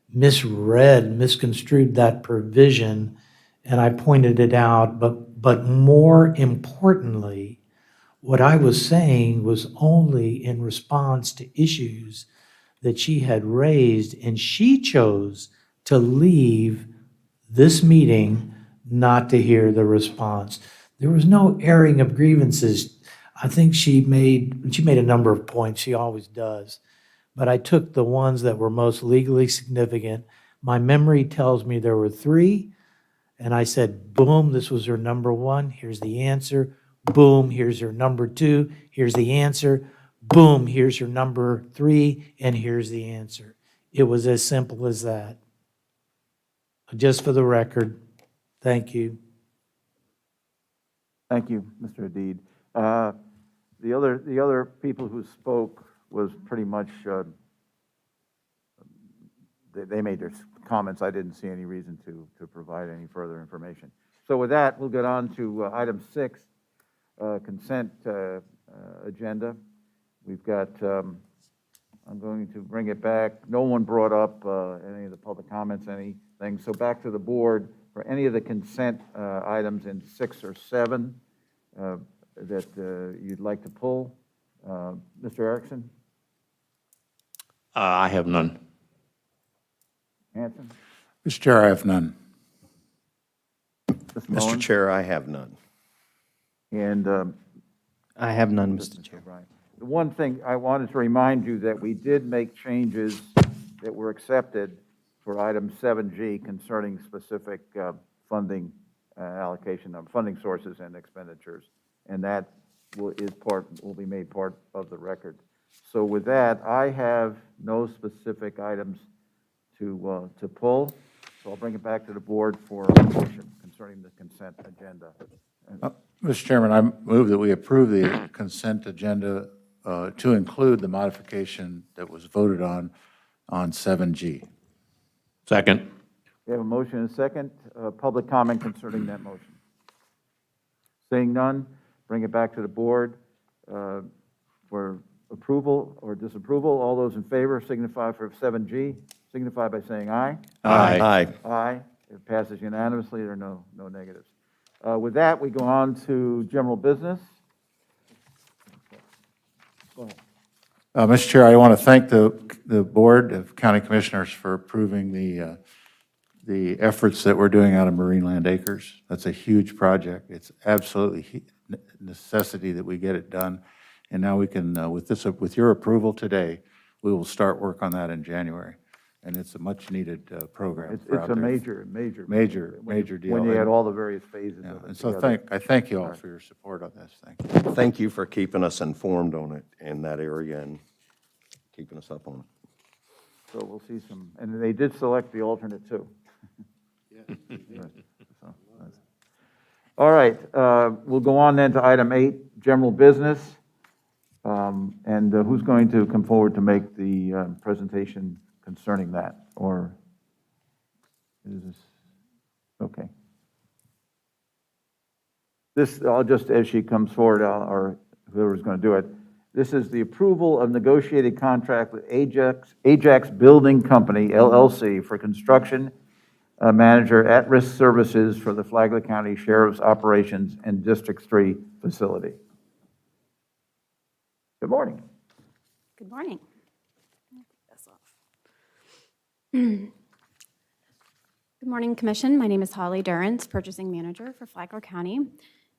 misconstrued that provision, and I pointed it out. But more importantly, what I was saying was only in response to issues that she had raised, and she chose to leave this meeting not to hear the response. There was no airing of grievances. I think she made a number of points, she always does, but I took the ones that were most legally significant. My memory tells me there were 3, and I said, boom, this was her number 1, here's the answer. Boom, here's her number 2, here's the answer. Boom, here's your number 3, and here's the answer. It was as simple as that. Just for the record, thank you. Thank you, Mr. Hadid. The other people who spoke was pretty much, they made their comments. I didn't see any reason to provide any further information. So with that, we'll get on to item 6, consent agenda. We've got, I'm going to bring it back. No one brought up any of the public comments, anything. So back to the board for any of the consent items in 6 or 7 that you'd like to pull. Mr. Erickson? I have none. Hanson? Mr. Chair, I have none. Mr. Chair, I have none. And I have none, Mr. Chair. Right. The one thing I wanted to remind you that we did make changes that were accepted for item 7G concerning specific funding allocation of funding sources and expenditures, and that will be made part of the record. So with that, I have no specific items to pull. So I'll bring it back to the board for a motion concerning the consent agenda. Mr. Chairman, I move that we approve the consent agenda to include the modification that was voted on 7G. Second. We have a motion and a second. Public comment concerning that motion. Seeing none, bring it back to the board for approval or disapproval. All those in favor signify for 7G. Signify by saying aye. Aye. Aye. Aye. It passes unanimously. There are no negatives. With that, we go on to general business. Go ahead. Mr. Chair, I want to thank the Board of County Commissioners for approving the efforts that we're doing out of Marineland Acres. That's a huge project. It's absolutely necessity that we get it done. And now we can, with your approval today, we will start work on that in January. And it's a much-needed program. It's a major deal. When you add all the various phases of it And so together. I thank you all for your support on this. Thank you. Thank you for keeping us informed on it in that area and keeping us up on it. so we'll see some, and they did select the alternate too. So, that's- All right, we'll go on then to item 8, general business. And who's going to come forward to make the presentation concerning that? Or is this, okay. This, I'll just, as she comes forward, or whoever's going to do it, this is the approval of negotiated contract with Ajax Building Company, LLC, for construction manager at-risk services for the Flagler County Sheriff's Operations and District 3 facility. Good morning. Good morning. This off. Good morning, Commission. My name is Holly Durrance, Purchasing Manager for Flagler County.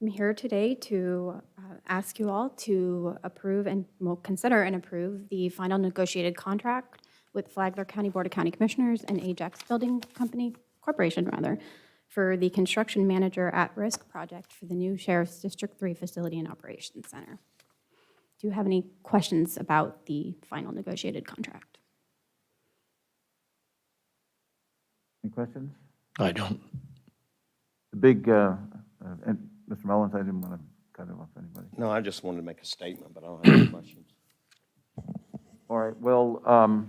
I'm here today to ask you all to approve and consider and approve the final negotiated contract with Flagler County Board of County Commissioners and Ajax Building Company, Corporation rather, for the construction manager at-risk project for the new Sheriff's District 3 Facility and Operations Center. Do you have any questions about the final negotiated contract? Any questions? I don't. The big, and Mr. Mullins, I didn't want to cut it off anybody. No, I just wanted to make a statement, but I don't have any questions. All right, well,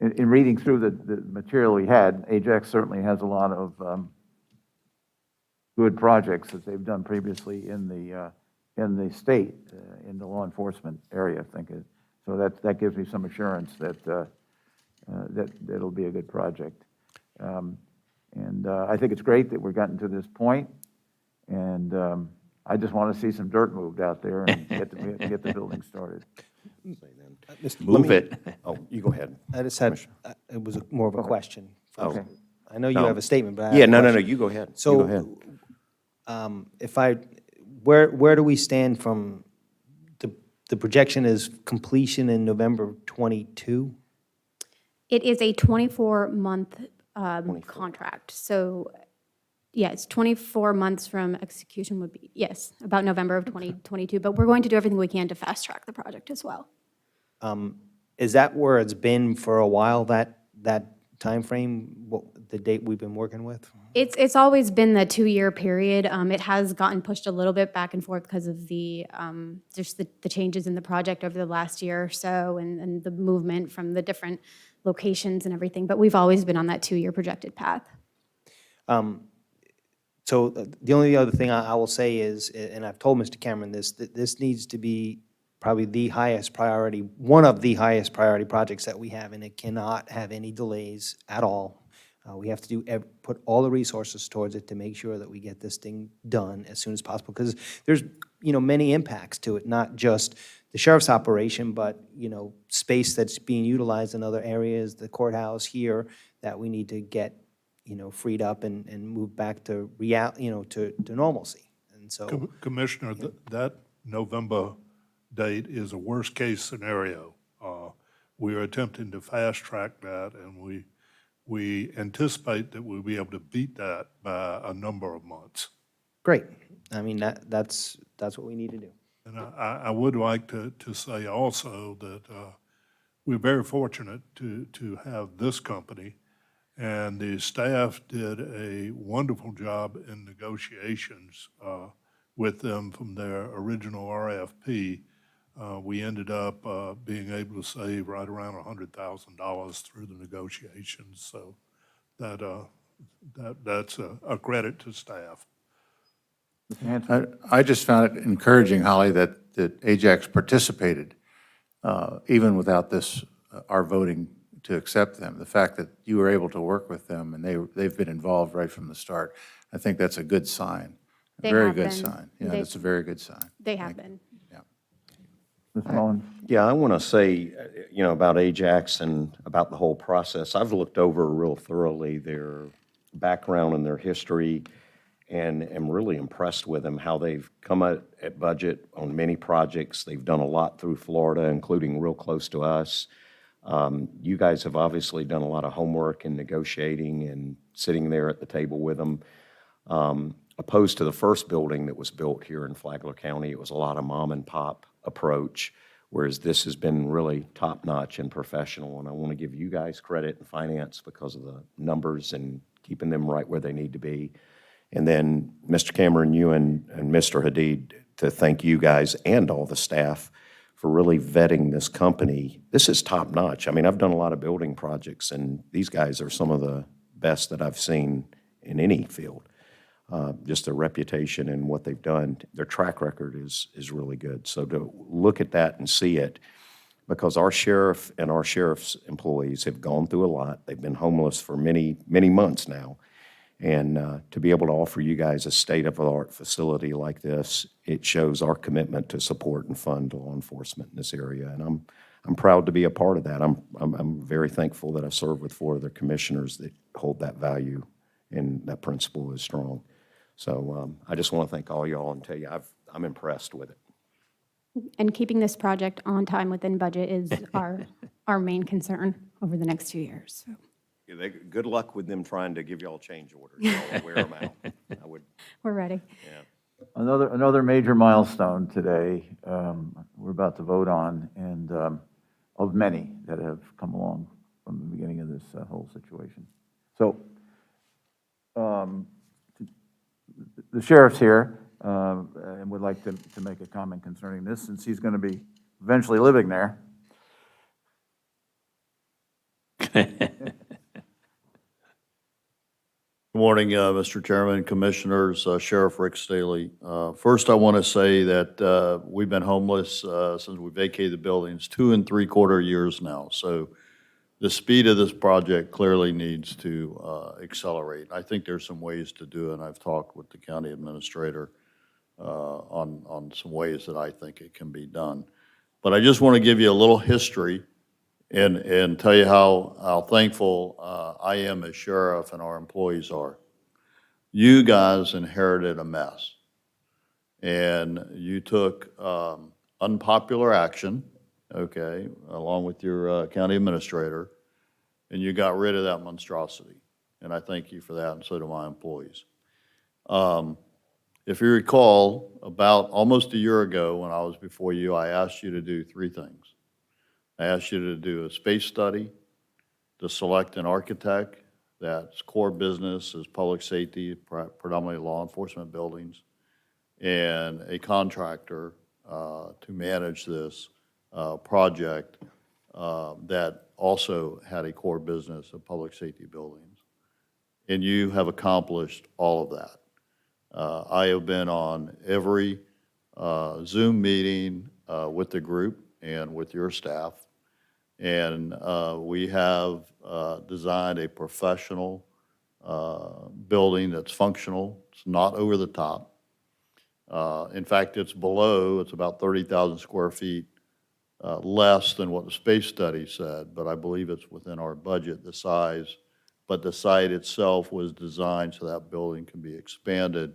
in reading through the material we had, Ajax certainly has a lot of good projects that they've done previously in the state, in the law enforcement area, I think. So that gives me some assurance that it'll be a good project. And I think it's great that we've gotten to this point, and I just want to see some dirt moved out there and get the building started. Move it. Oh, you go ahead. I just had, it was more of a question. Okay. I know you No. have a statement, but I have Yeah, a no, question. you go ahead. So, You go ahead. if I, where do we stand from, the projection is completion in November 22? It is a 24-month contract. So, yeah, it's 24 months from execution would be, yes, about November of 2022. But we're going to do everything we can to fast-track the project as well. Is that where it's been for a while, that timeframe, the date we've been working with? It's always been the 2-year period. It has gotten pushed a little bit back and forth because of the just the changes in the project over the last year or so, and the movement from the different locations and everything. But we've always been on that 2-year projected path. So the only other thing I will say is, and I've told Mr. Cameron this, that this needs to be probably the highest priority, one of the highest priority projects that we have, and it cannot have any delays at all. We have to put all the resources towards it to make sure that we get this thing done as soon as possible, because there's, many impacts to it, not just the sheriff's operation, but, space that's being utilized in other areas, the courthouse here, that we need to get, freed up and move back to to normalcy. And so, Commissioner, that November date is a worst-case scenario. We are attempting to fast-track that, and we anticipate that we'll be able to beat that by a number of months. great. I mean, that's what we need to do. And I would like to say also that we're very fortunate to have this company, and the staff did a wonderful job in negotiations with them from their original RFP. We ended up being able to save right around $100,000 through the negotiations, so that's a credit to staff. I just found it encouraging, Holly, that Ajax participated, even without this, our voting to accept them. The fact that you were able to work with them and they've been involved right from the start, I think that's a good sign. A They very have good been. sign. Yeah, that's a very good sign. They have been. Mr. Mullins? Yeah, I want to say, about Ajax and about the whole process. I've looked over real thoroughly their background and their history, and am really impressed with them, how they've come at budget on many projects. They've done a lot through Florida, including real close to us. You guys have obviously done a lot of homework and negotiating and sitting there at the table with them. Opposed to the first building that was built here in Flagler County, it was a lot of mom and pop approach. whereas this has been really top-notch and professional, and I want to give you guys credit in finance because of the numbers and keeping them right where they need to be. And then, Mr. Cameron, you and Mr. Hadid, to thank you guys and all the staff for really vetting this company. This is top-notch. I mean, I've done a lot of building projects, and these guys are some of the best that I've seen in any field. Just their reputation and what they've done, their track record is really good. So to look at that and see it, because our sheriff and our sheriff's employees have gone through a lot. They've been homeless for many, many months now. And to be able to offer you guys a state-of-the-art facility like this, it shows our commitment to support and fund law enforcement in this area. And I'm proud to be a part of that. I'm very thankful that I serve with 4 other commissioners that hold that value, and that principle is strong. So I just want to thank all y'all and tell you I'm impressed with it. And keeping this project on time within budget is our main concern over the next 2 years. So Yeah, good luck with them trying to give y'all change orders. Y'all wear them out. I would. we're ready. Yeah. Another major milestone today, we're about to vote on, and of many that have come along from the beginning of this whole situation. So the sheriff's here and would like to make a comment concerning this, since he's going to be eventually living there. Good morning, Mr. Chairman, Commissioners, Sheriff Rick Staley. First, I want to say that we've been homeless since we vacated the buildings 2 3/4 years now. So the speed of this project clearly needs to accelerate. I think there's some ways to do it, and I've talked with the county administrator on some ways that I think it can be done. But I just want to give you a little history and tell you how thankful I am as sheriff and our employees are. You guys inherited a mess, and you took unpopular action, okay, along with your county administrator, and you got rid of that monstrosity. And I thank you for that, and so do my employees. If you recall, about almost a year ago when I was before you, I asked you to do 3 things. I asked you to do a space study, to select an architect that's core business is public safety, predominantly law enforcement buildings, and a contractor to manage this project that also had a core business of public safety buildings. And you have accomplished all of that. I have been on every Zoom meeting with the group and with your staff. And we have designed a professional building that's functional. It's not over the top. In fact, it's about 30,000 square feet less than what the space study said, but I believe it's within our budget, the size. But the site itself was designed so that building can be expanded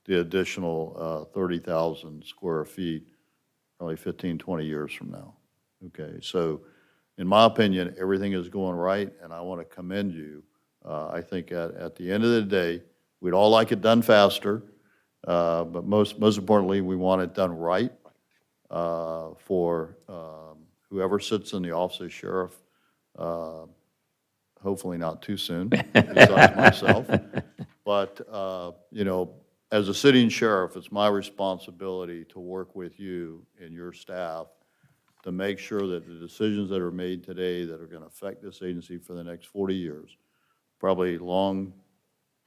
the additional 30,000 square feet, probably 15, 20 years from now. Okay, so in my opinion, everything is going right, and I want to commend you. I think at the end of the day, we'd all like it done faster, but most importantly, we want it done right for whoever sits in the office of sheriff, hopefully not too soon, besides myself. But, you know, as a sitting sheriff, it's my responsibility to work with you and your staff to make sure that the decisions that are made today that are going to affect this agency for the next 40 years, probably long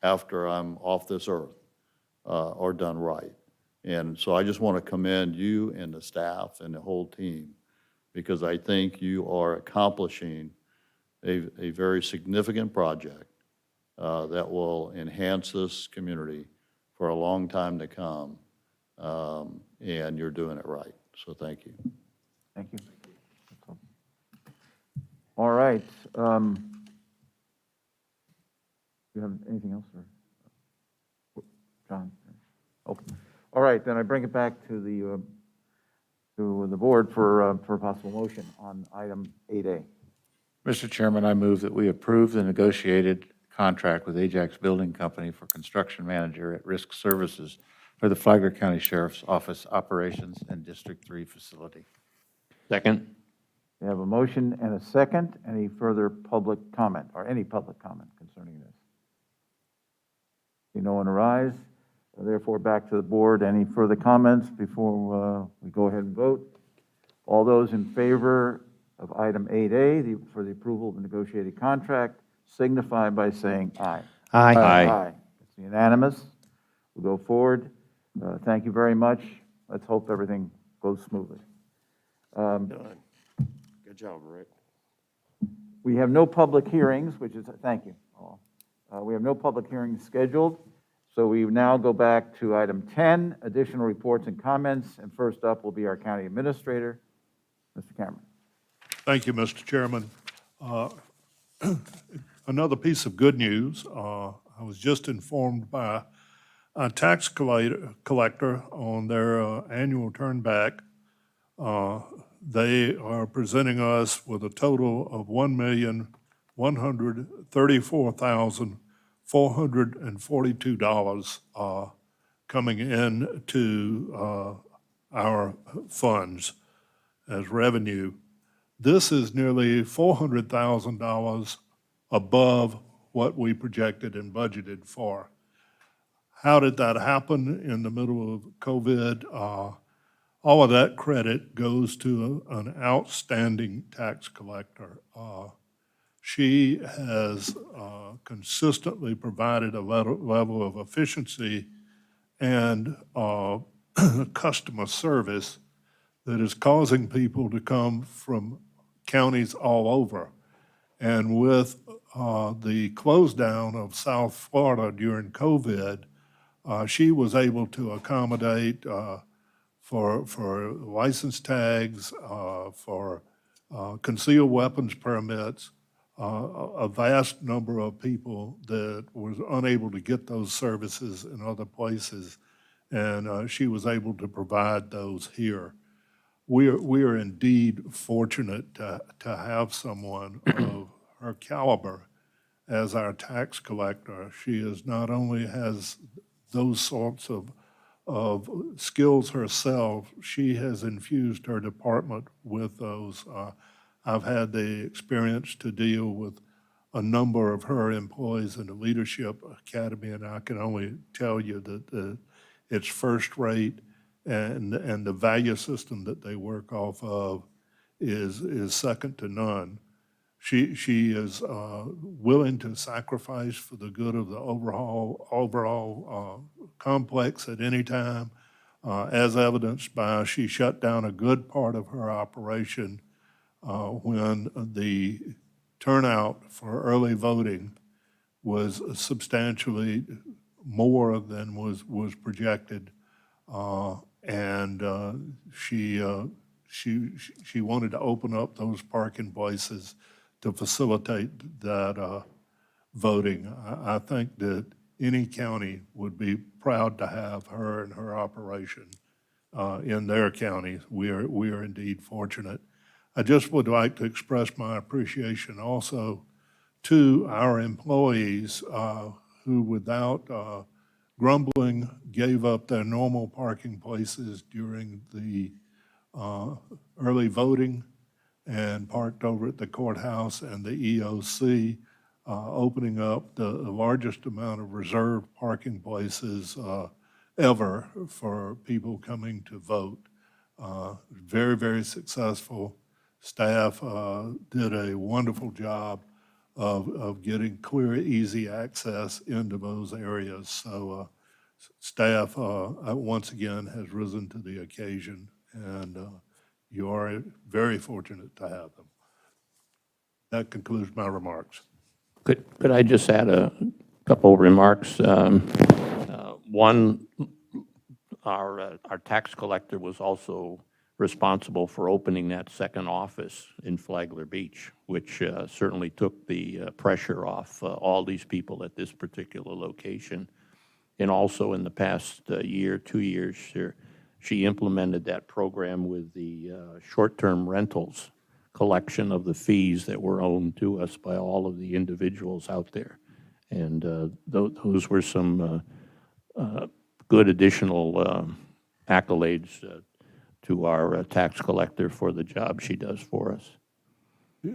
after I'm off this earth, are done right. And so I just want to commend you and the staff and the whole team, because I think you are accomplishing a very significant project that will enhance this community for a long time to come, and you're doing it right. So thank you. Thank you. All right. Do you have anything else, or John? Okay. All right, then I bring it back to the board for a possible motion on item 8A. Mr. Chairman, I move that we approve the negotiated contract with Ajax Building Company for construction manager at risk services for the Flagler County Sheriff's Office Operations and District 3 facility. Second? We have a motion and a second. Any further public comment, or any public comment concerning this? See no one arise. Therefore, back to the board. Any further comments before we go ahead and vote? All those in favor of item 8A for the approval of the negotiated contract signify by saying aye. Aye. Aye. It's unanimous. We'll go forward. Thank you very much. Let's hope everything goes smoothly. Done. Good job, Rick. We have no public hearings, which is, thank you all. We have no public hearings scheduled, so we now go back to item 10, additional reports and comments, and first up will be our county administrator, Mr. Cameron. Thank you, Mr. Chairman. Another piece of good news, I was just informed by a tax collector on their annual turnback. They are presenting us with a total of $1,134,442 coming in to our funds as revenue. This is nearly $400,000 above what we projected and budgeted for. How did that happen in the middle of COVID? All of that credit goes to an outstanding tax collector. She has consistently provided a level of efficiency and customer service that is causing people to come from counties all over. And with the close down of South Florida during COVID, she was able to accommodate for license tags, for concealed weapons permits, a vast number of people that was unable to get those services in other places, and she was able to provide those here. We are indeed fortunate to have someone of her caliber as our tax collector. She is not only has those sorts of skills herself, she has infused her department with those. I've had the experience to deal with a number of her employees in the Leadership Academy, and I can only tell you that it's first rate, and the value system that they work off of is second to none. She is willing to sacrifice for the good of the overall complex at any time, as evidenced by she shut down a good part of her operation when the turnout for early voting was substantially more than was projected, and she wanted to open up those parking places to facilitate that voting. I think that any county would be proud to have her and her operation in their county. We are indeed fortunate. I just would like to express my appreciation also to our employees who, without grumbling, gave up their normal parking places during the early voting and parked over at the courthouse and the EOC, opening up the largest amount of reserved parking places ever for people coming to vote. Very, very successful. Staff did a wonderful job of getting clear, easy access into those areas. So staff, once again, has risen to the occasion, and you are very fortunate to have them. That concludes my remarks. Could I just add a couple of remarks? One, our tax collector was also responsible for opening that second office in Flagler Beach, which certainly took the pressure off all these people at this particular location. And also in the past year, 2 years, she implemented that program with the short-term rentals collection of the fees that were owed to us by all of the individuals out there. And those were some good additional accolades to our tax collector for the job she does for us.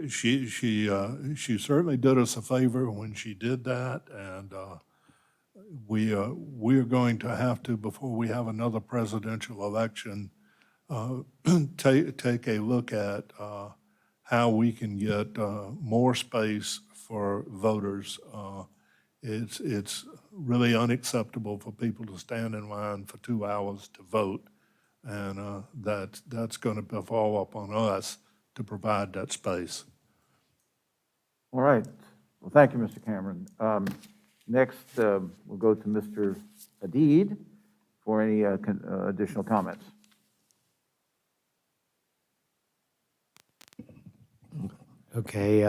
She certainly did us a favor when she did that, and we're going to have to, before we have another presidential election, take a look at how we can get more space for voters. It's really unacceptable for people to stand in line for 2 hours to vote, and that's going to fall up on us to provide that space. All right. Well, thank you, Mr. Cameron. Next, we'll go to Mr. Adid for any additional comments. Okay,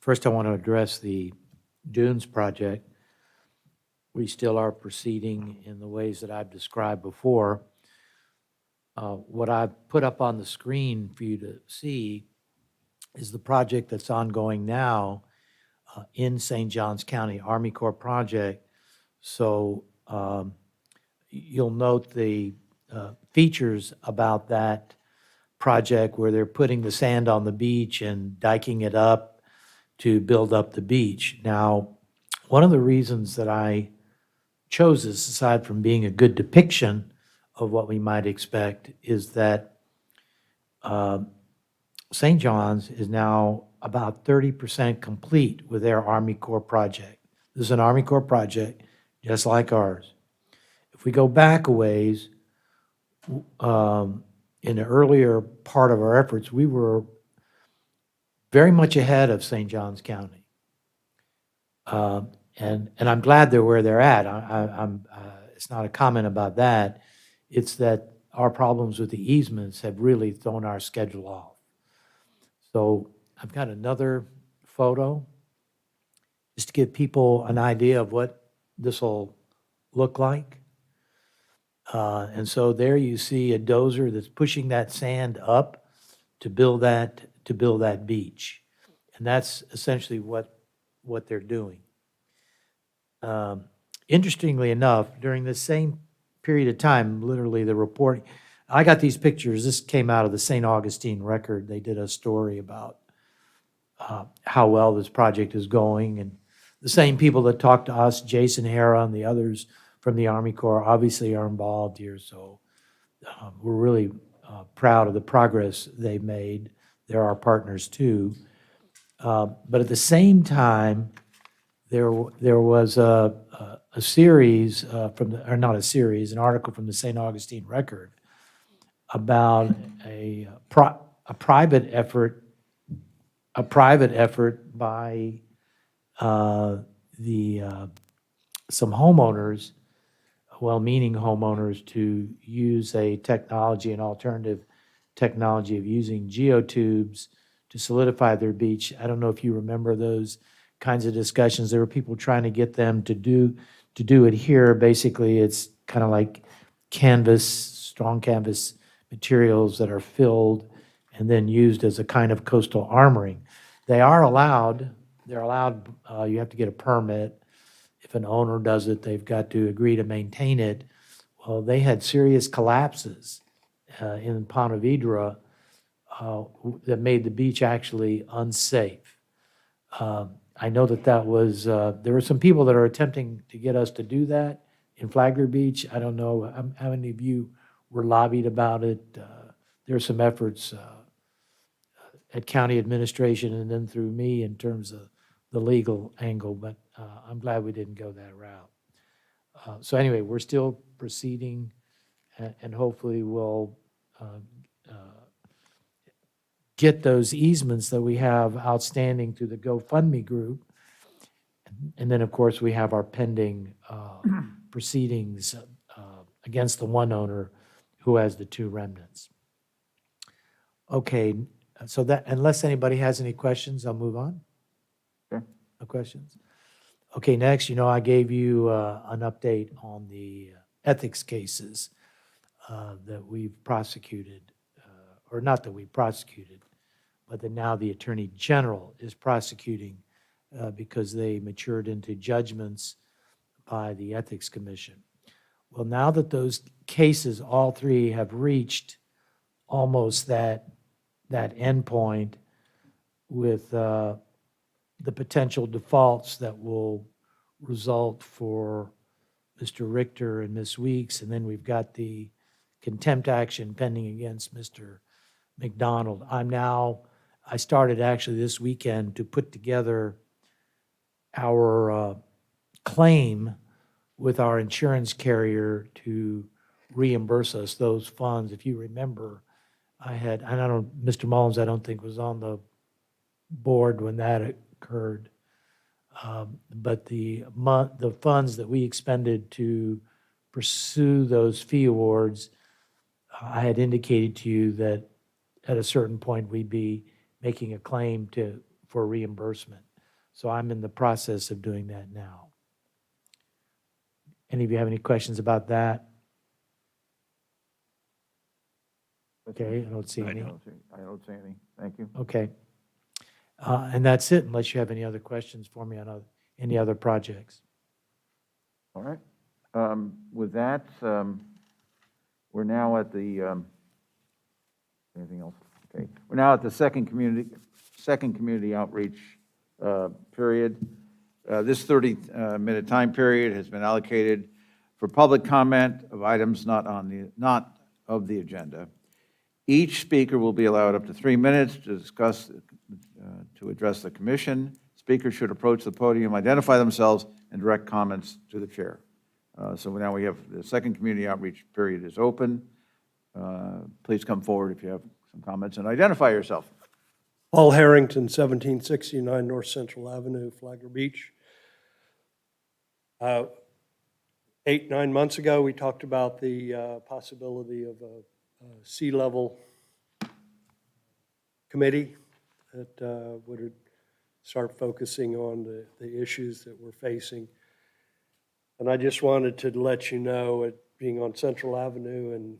first I want to address the Dunes project. We still are proceeding in the ways that I've described before. What I've put up on the screen for you to see is the project that's ongoing now in St. Johns County, Army Corps project. So you'll note the features about that project where they're putting the sand on the beach and diking it up to build up the beach. Now, one of the reasons that I chose this, aside from being a good depiction of what we might expect, is that St. John's is now about 30% complete with their Army Corps project. This is an Army Corps project, just like ours. If we go back a ways, in the earlier part of our efforts, we were very much ahead of St. Johns County. And I'm glad they're where they're at. It's not a comment about that. It's that our problems with the easements have really thrown our schedule off. So I've got another photo just to give people an idea of what this will look like. And so there you see a dozer that's pushing that sand up to build that beach. And that's essentially what they're doing. Interestingly enough, during the same period of time, literally the reporting, I got these pictures. This came out of the St. Augustine Record. They did a story about how well this project is going. And the same people that talked to us, Jason Hara and the others from the Army Corps, obviously are involved here. So we're really proud of the progress they've made. They're our partners too. But at the same time, there was a series an article from the St. Augustine Record about a private effort by some homeowners, well-meaning homeowners, to use an alternative technology of using geotubes to solidify their beach. I don't know if you remember those kinds of discussions. There were people trying to get them to do it here. Basically, it's kind of like strong canvas materials that are filled and then used as a kind of coastal armoring. They're allowed, you have to get a permit. If an owner does it, they've got to agree to maintain it. Well, they had serious collapses in Ponte Vedra that made the beach actually unsafe. I know that was, there were some people that are attempting to get us to do that in Flagler Beach. I don't know how many of you were lobbied about it. There are some efforts at county administration and then through me in terms of the legal angle, but I'm glad we didn't go that route. So anyway, we're still proceeding and hopefully we'll get those easements that we have outstanding through the GoFundMe group. And then, of course, we have our pending proceedings against the one owner who has the two remnants. Okay, so that, unless anybody has any questions, I'll move on. Sure. No questions? Okay, next, I gave you an update on the ethics cases that we've prosecuted, or not that we prosecuted, but that now the Attorney General is prosecuting because they matured into judgments by the Ethics Commission. Well, now that those cases, all three, have reached almost that endpoint with the potential defaults that will result for Mr. Richter and Ms. Weeks, and then we've got the contempt action pending against Mr. McDonald. I started actually this weekend to put together our claim with our insurance carrier to reimburse us those funds. If you remember, Mr. Mullins, I don't think was on the board when that occurred. But the funds that we expended to pursue those fee awards, I had indicated to you that at a certain point, we'd be making a claim for reimbursement. So I'm in the process of doing that now. Any of you have any questions about that? Okay, I don't see any. I don't see any. Thank you. Okay. And that's it, unless you have any other questions for me on any other projects. All right. With that, we're now at the, anything else? Okay. We're now at the second community outreach period. This 30-minute time period has been allocated for public comment of items not of the agenda. Each speaker will be allowed up to 3 minutes to discuss, to address the commission. Speakers should approach the podium, identify themselves, and direct comments to the chair. So now we have the second community outreach period is open. Please come forward if you have some comments and identify yourself. Paul Harrington, 1769 North Central Avenue, Flagler Beach. 8-9 months ago, we talked about the possibility of a sea level committee that would start focusing on the issues that we're facing. And I just wanted to let you know, being on Central Avenue and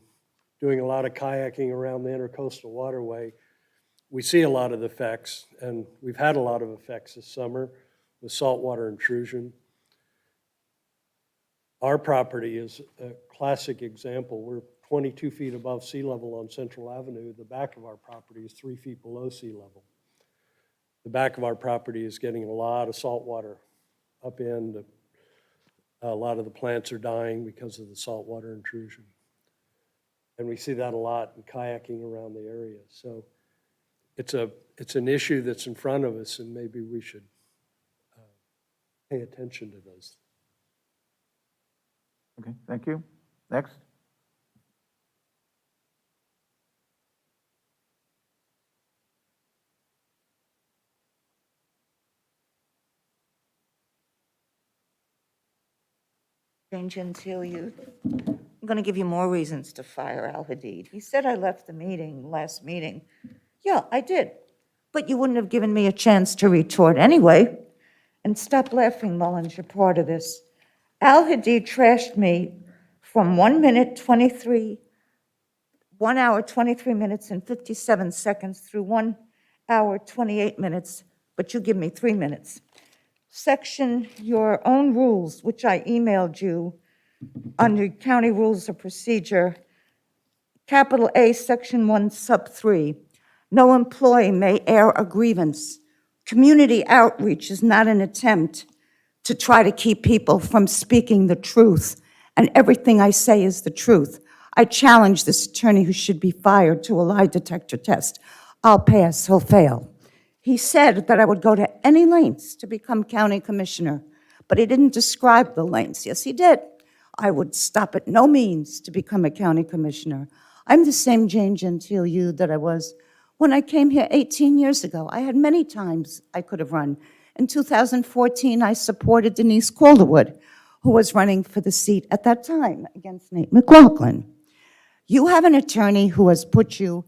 doing a lot of kayaking around the intercoastal waterway, we see a lot of the effects, and we've had a lot of effects this summer with saltwater intrusion. Our property is a classic example. We're 22 feet above sea level on Central Avenue. The back of our property is 3 feet below sea level. The back of our property is getting a lot of salt water up in. A lot of the plants are dying because of the saltwater intrusion. And we see that a lot in kayaking around the area. So it's an issue that's in front of us, and maybe we should pay attention to those. Okay, thank you. Next. Jane Gentile Youth. I'm going to give you more reasons to fire Al Hadid. He said I left the last meeting. Yeah, I did. But you wouldn't have given me a chance to retort anyway. And stop laughing, Mullins, you're part of this. Al Hadid trashed me from 1 hour, 23 minutes and 57 seconds through 1 hour, 28 minutes, but you give me 3 minutes. Section your own rules, which I emailed you under County Rules of Procedure, capital A, Section 1, Sub 3. No employee may air a grievance. Community outreach is not an attempt to try to keep people from speaking the truth, and everything I say is the truth. I challenge this attorney who should be fired to a lie detector test. I'll pass, he'll fail. He said that I would go to any lengths to become county commissioner, but he didn't describe the lengths. Yes, he did. I would stop at no means to become a county commissioner. I'm the same Jane Gentile you that I was when I came here 18 years ago. I had many times I could have run. In 2014, I supported Denise Calderwood, who was running for the seat at that time against Nate McLaughlin. You have an attorney who has put you,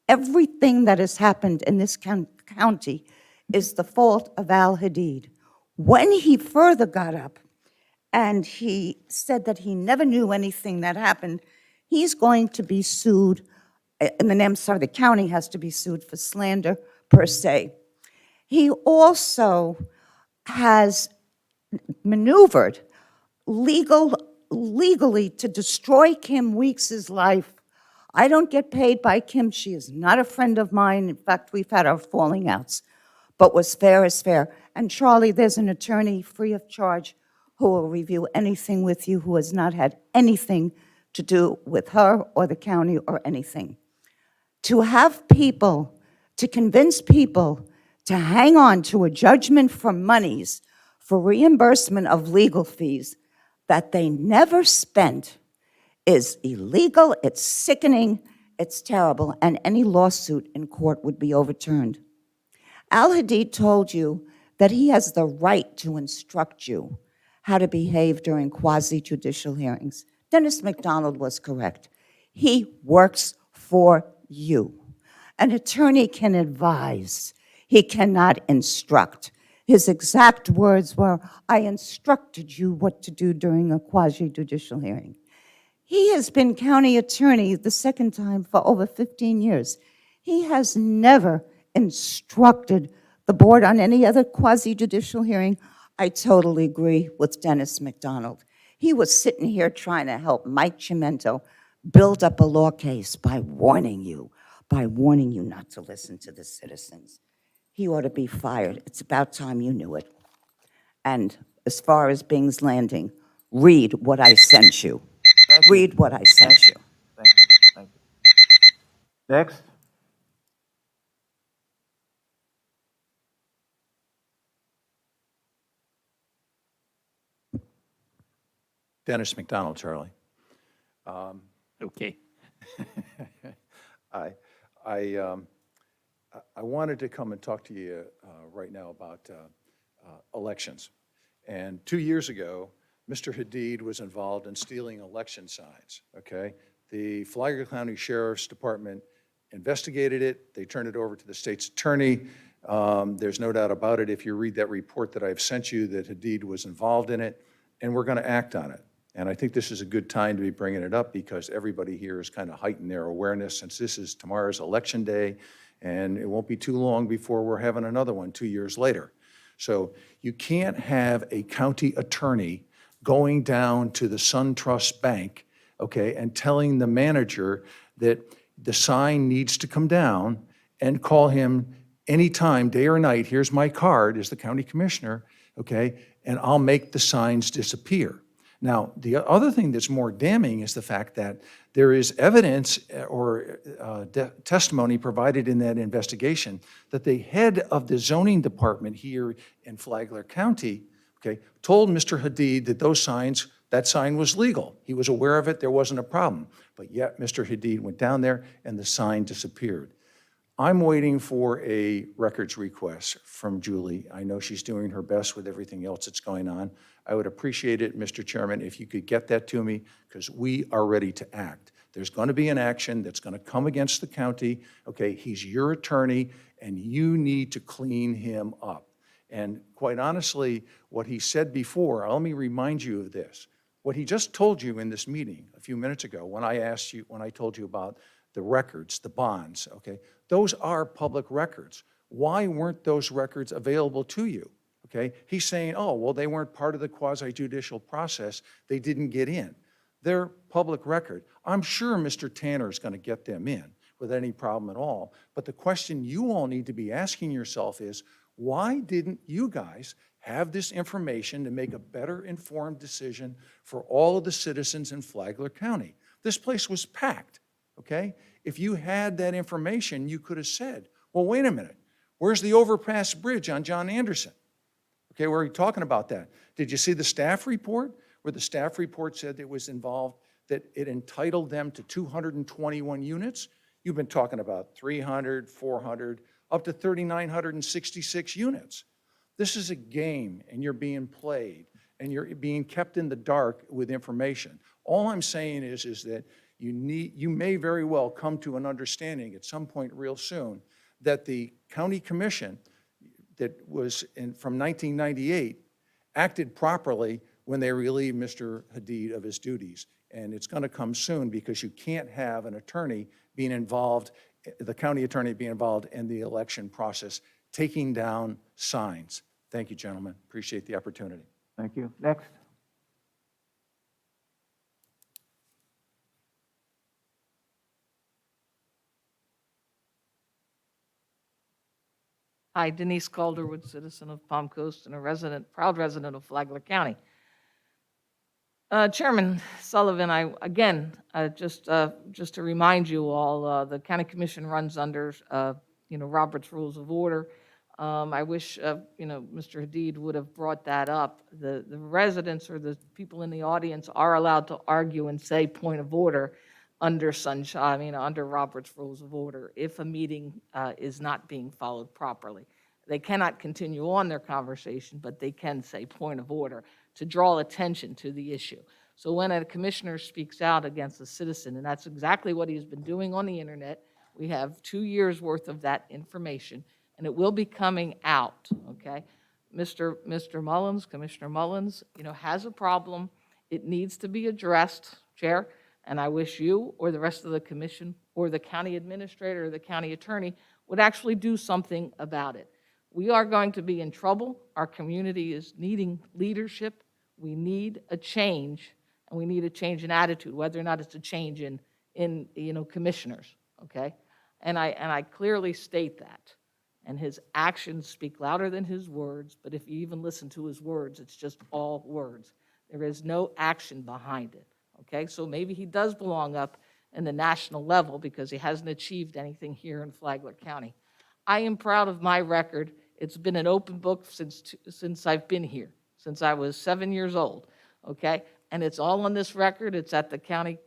everything that has happened in this county is the fault of Al Hadid. When he further got up and he said that he never knew anything that happened, he's going to be sued, the county has to be sued for slander per se. He also has maneuvered legally to destroy Kim Weeks' life I don't get paid by Kim. She is not a friend of mine. In fact, we've had our falling outs. But what's fair is fair. And Charlie, there's an attorney free of charge who will review anything with you who has not had anything to do with her or the county or anything. To have people, to convince people to hang on to a judgment for monies for reimbursement of legal fees that they never spent is illegal, it's sickening, it's terrible, and any lawsuit in court would be overturned. Al Hadid told you that he has the right to instruct you how to behave during quasi-judicial hearings. Dennis McDonald was correct. He works for you. An attorney can advise. He cannot instruct. His exact words were, I instructed you what to do during a quasi-judicial hearing. He has been county attorney the second time for over 15 years. He has never instructed the board on any other quasi-judicial hearing. I totally agree with Dennis McDonald. He was sitting here trying to help Mike Chimento build up a law case by warning you not to listen to the citizens. He ought to be fired. It's about time you knew it. And as far as Bing's Landing, read what I sent you. Read what I sent you. Thank you, thank you. Next. Dennis McDonald, Charlie. Okay. I wanted to come and talk to you right now about elections. And 2 years ago, Mr. Hadid was involved in stealing election signs, okay? The Flagler County Sheriff's Department investigated it. They turned it over to the state's attorney. There's no doubt about it, if you read that report that I've sent you, that Hadid was involved in it, and we're going to act on it. And I think this is a good time to be bringing it up because everybody here has kind of heightened their awareness since this is tomorrow's election day, and it won't be too long before we're having another one 2 years later. So you can't have a county attorney going down to the SunTrust Bank, okay, and telling the manager that the sign needs to come down and call him anytime, day or night, here's my card as the county commissioner, okay, and I'll make the signs disappear. Now, the other thing that's more damning is the fact that there is evidence or testimony provided in that investigation that the head of the zoning department here in Flagler County, okay, told Mr. Hadid that that sign was legal. He was aware of it, there wasn't a problem. But yet, Mr. Hadid went down there and the sign disappeared. I'm waiting for a records request from Julie. I know she's doing her best with everything else that's going on. I would appreciate it, Mr. Chairman, if you could get that to me, because we are ready to act. There's going to be an action that's going to come against the county. Okay, he's your attorney, and you need to clean him up. And quite honestly, what he said before, let me remind you of this. What he just told you in this meeting a few minutes ago when I told you about the records, the bonds, okay, those are public records. Why weren't those records available to you? Okay, he's saying, oh, well, they weren't part of the quasi-judicial process. They didn't get in. They're public record. I'm sure Mr. Tanner is going to get them in with any problem at all. But the question you all need to be asking yourself is, why didn't you guys have this information to make a better informed decision for all of the citizens in Flagler County? This place was packed, okay? If you had that information, you could have said, well, wait a minute, where's the overpass bridge on John Anderson? Okay, we're talking about that. Did you see the staff report where the staff report said it was involved, that it entitled them to 221 units? You've been talking about 300, 400, up to 3,966 units. This is a game, and you're being played, and you're being kept in the dark with information. All I'm saying is that you may very well come to an understanding at some point real soon that the county commission that was from 1998 acted properly when they relieved Mr. Hadid of his duties. And it's going to come soon because you can't have an attorney being involved, the county attorney being involved in the election process, taking down signs. Thank you, gentlemen. Appreciate the opportunity. Thank you. Next. Hi, Denise Calderwood, citizen of Palm Coast and a resident, proud resident of Flagler County. Chairman Sullivan, just to remind you all, the county commission runs under, Robert's Rules of Order. I wish, Mr. Hadid would have brought that up. The residents or the people in the audience are allowed to argue and say point of order under under Robert's Rules of Order if a meeting is not being followed properly. They cannot continue on their conversation, but they can say point of order to draw attention to the issue. So when a commissioner speaks out against a citizen, and that's exactly what he's been doing on the internet, we have 2 years worth of that information, and it will be coming out, okay? Mr. Mullins, Commissioner Mullins, has a problem. It needs to be addressed, Chair, and I wish you or the rest of the commission or the county administrator or the county attorney would actually do something about it. We are going to be in trouble. Our community is needing leadership. We need a change, and we need a change in attitude, whether or not it's a change in commissioners, okay? And I clearly state that. And his actions speak louder than his words, but if you even listen to his words, it's just all words. There is no action behind it, okay? So maybe he does belong up in the national level because he hasn't achieved anything here in Flagler County. I am proud of my record. It's been an open book since I've been here, since I was 7 years old, okay? And it's all on this record. It's at the county,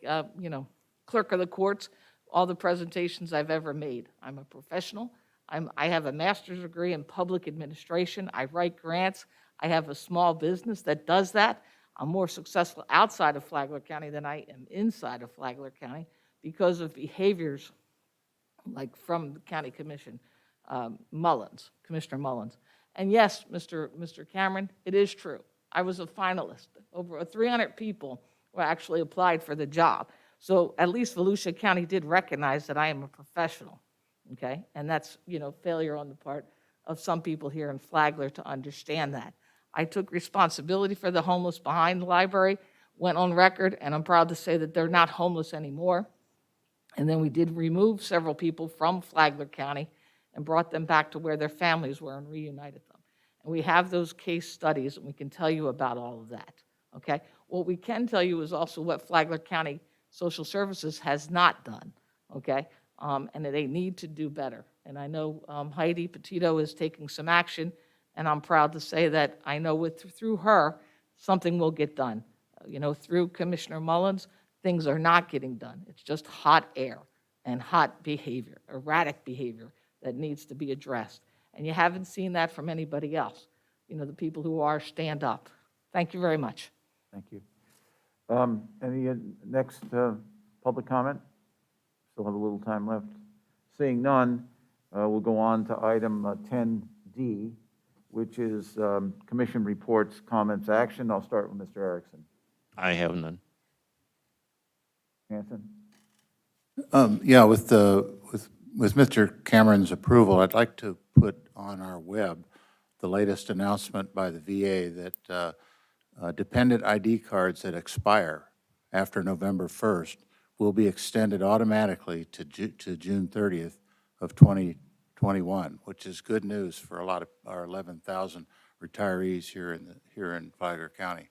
clerk of the courts, all the presentations I've ever made. I'm a professional. I have a master's degree in public administration. I write grants. I have a small business that does that. I'm more successful outside of Flagler County than I am inside of Flagler County because of behaviors like from the county commission, Commissioner Mullins. And yes, Mr. Cameron, it is true. I was a finalist. Over 300 people were actually applied for the job. So at least Volusia County did recognize that I am a professional, okay? And that's, failure on the part of some people here in Flagler to understand that. I took responsibility for the homeless behind the library, went on record, and I'm proud to say that they're not homeless anymore. And then we did remove several people from Flagler County and brought them back to where their families were and reunited them. And we have those case studies, and we can tell you about all of that, okay? What we can tell you is also what Flagler County Social Services has not done, okay? And they need to do better. And I know Heidi Petito is taking some action, and I'm proud to say that I know through her, something will get done. Through Commissioner Mullins, things are not getting done. It's just hot air and hot behavior, erratic behavior that needs to be addressed. And you haven't seen that from anybody else, the people who are stand up. Thank you very much. Thank you. Any next public comment? Still have a little time left. Seeing none, we'll go on to item 10D, which is commission reports, comments, action. I'll start with Mr. Erickson. I have none. Hanson? Yeah, with Mr. Cameron's approval, I'd like to put on our web the latest announcement by the VA that dependent ID cards that expire after November 1st will be extended automatically to June 30th of 2021, which is good news for a lot of our 11,000 retirees here in Flagler County.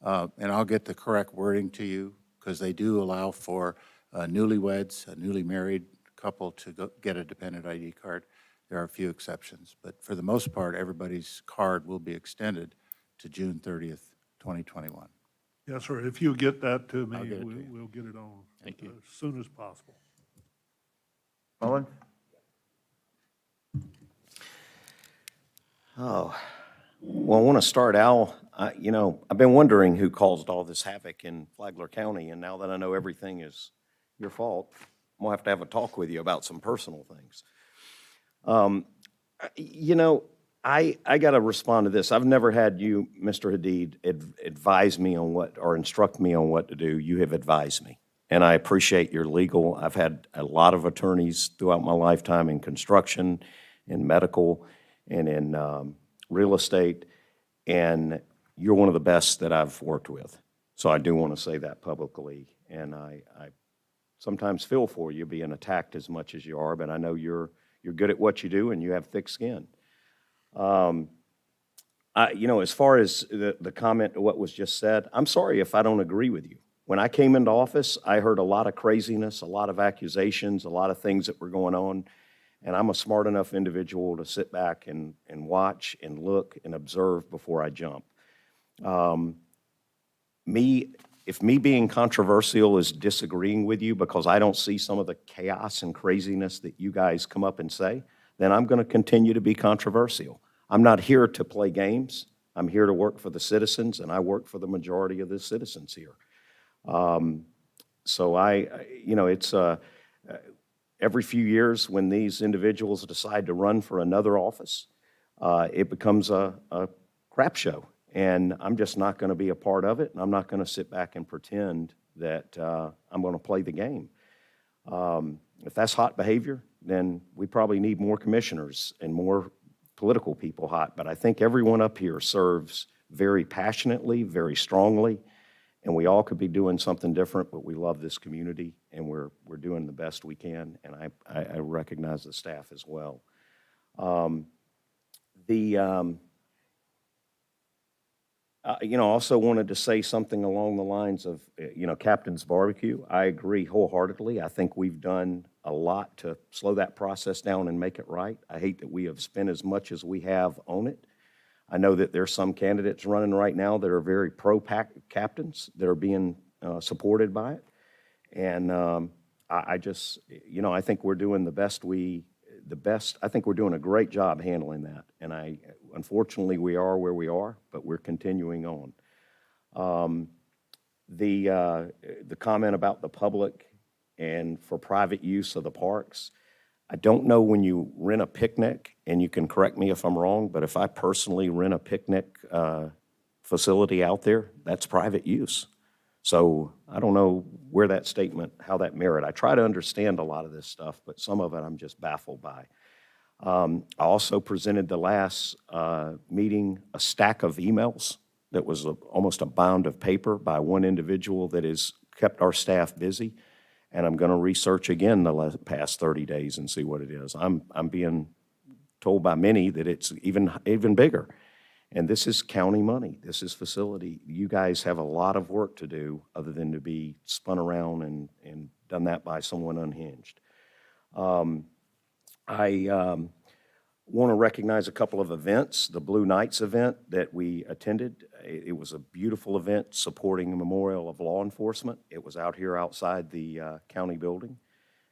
And I'll get the correct wording to you because they do allow for newlyweds, a newly married couple to get a dependent ID card. There are a few exceptions, but for the most part, everybody's card will be extended to June 30th, 2021. Yes, sir. If you get that to me, I'll get it to you. we'll get it on Thank you. as soon as possible. Mullins? Oh, well, I want to start, Al. I've been wondering who caused all this havoc in Flagler County, and now that I know everything is your fault, I'm going to have a talk with you about some personal things. I got to respond to this. I've never had you, Mr. Hadid, advise me on what, or instruct me on what to do. You have advised me, and I appreciate your legal. I've had a lot of attorneys throughout my lifetime in construction, in medical, and in real estate, and you're one of the best that I've worked with. So I do want to say that publicly, and I sometimes feel for you being attacked as much as you are, but I know you're good at what you do and you have thick skin. As far as the comment to what was just said, I'm sorry if I don't agree with you. When I came into office, I heard a lot of craziness, a lot of accusations, a lot of things that were going on. And I'm a smart enough individual to sit back and watch and look and observe before I jump. If me being controversial is disagreeing with you because I don't see some of the chaos and craziness that you guys come up and say, then I'm going to continue to be controversial. I'm not here to play games. I'm here to work for the citizens, and I work for the majority of the citizens here. So it's every few years when these individuals decide to run for another office, it becomes a crap show. And I'm just not going to be a part of it, and I'm not going to sit back and pretend that I'm going to play the game. If that's hot behavior, then we probably need more commissioners and more political people hot. But I think everyone up here serves very passionately, very strongly, and we all could be doing something different, but we love this community, and we're doing the best we can, and I recognize the staff as well. I also wanted to say something along the lines of, Captain's Barbecue. I agree wholeheartedly. I think we've done a lot to slow that process down and make it right. I hate that we have spent as much as we have on it. I know that there's some candidates running right now that are very pro-captains that are being supported by it. And I think we're doing I think we're doing a great job handling that. And unfortunately, we are where we are, but we're continuing on. The comment about the public and for private use of the parks, I don't know when you rent a picnic, and you can correct me if I'm wrong, but if I personally rent a picnic facility out there, that's private use. So I don't know where that statement, how that merit. I try to understand a lot of this stuff, but some of it I'm just baffled by. I also presented the last meeting a stack of emails that was almost a bound of paper by one individual that has kept our staff busy. And I'm going to research again the past 30 days and see what it is. I'm being told by many that it's even bigger. And this is county money. This is facility. You guys have a lot of work to do other than to be spun around and done that by someone unhinged. I want to recognize a couple of events. The Blue Knights event that we attended, it was a beautiful event supporting a memorial of law enforcement. It was out here outside the county building,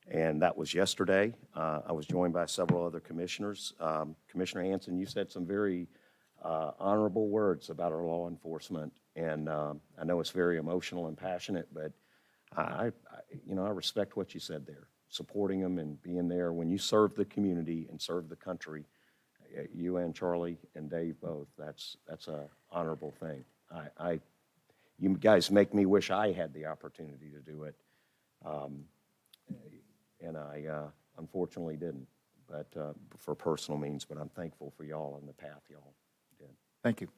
and that was yesterday. I was joined by several other commissioners. Commissioner Hanson, you said some very honorable words about our law enforcement, and I know it's very emotional and passionate, but I respect what you said there. Supporting them and being there when you serve the community and serve the country, you and Charlie and Dave both, that's an honorable thing. You guys make me wish I had the opportunity to do it, and I unfortunately didn't, but for personal means, but I'm thankful for y'all and the path y'all did. Thank you.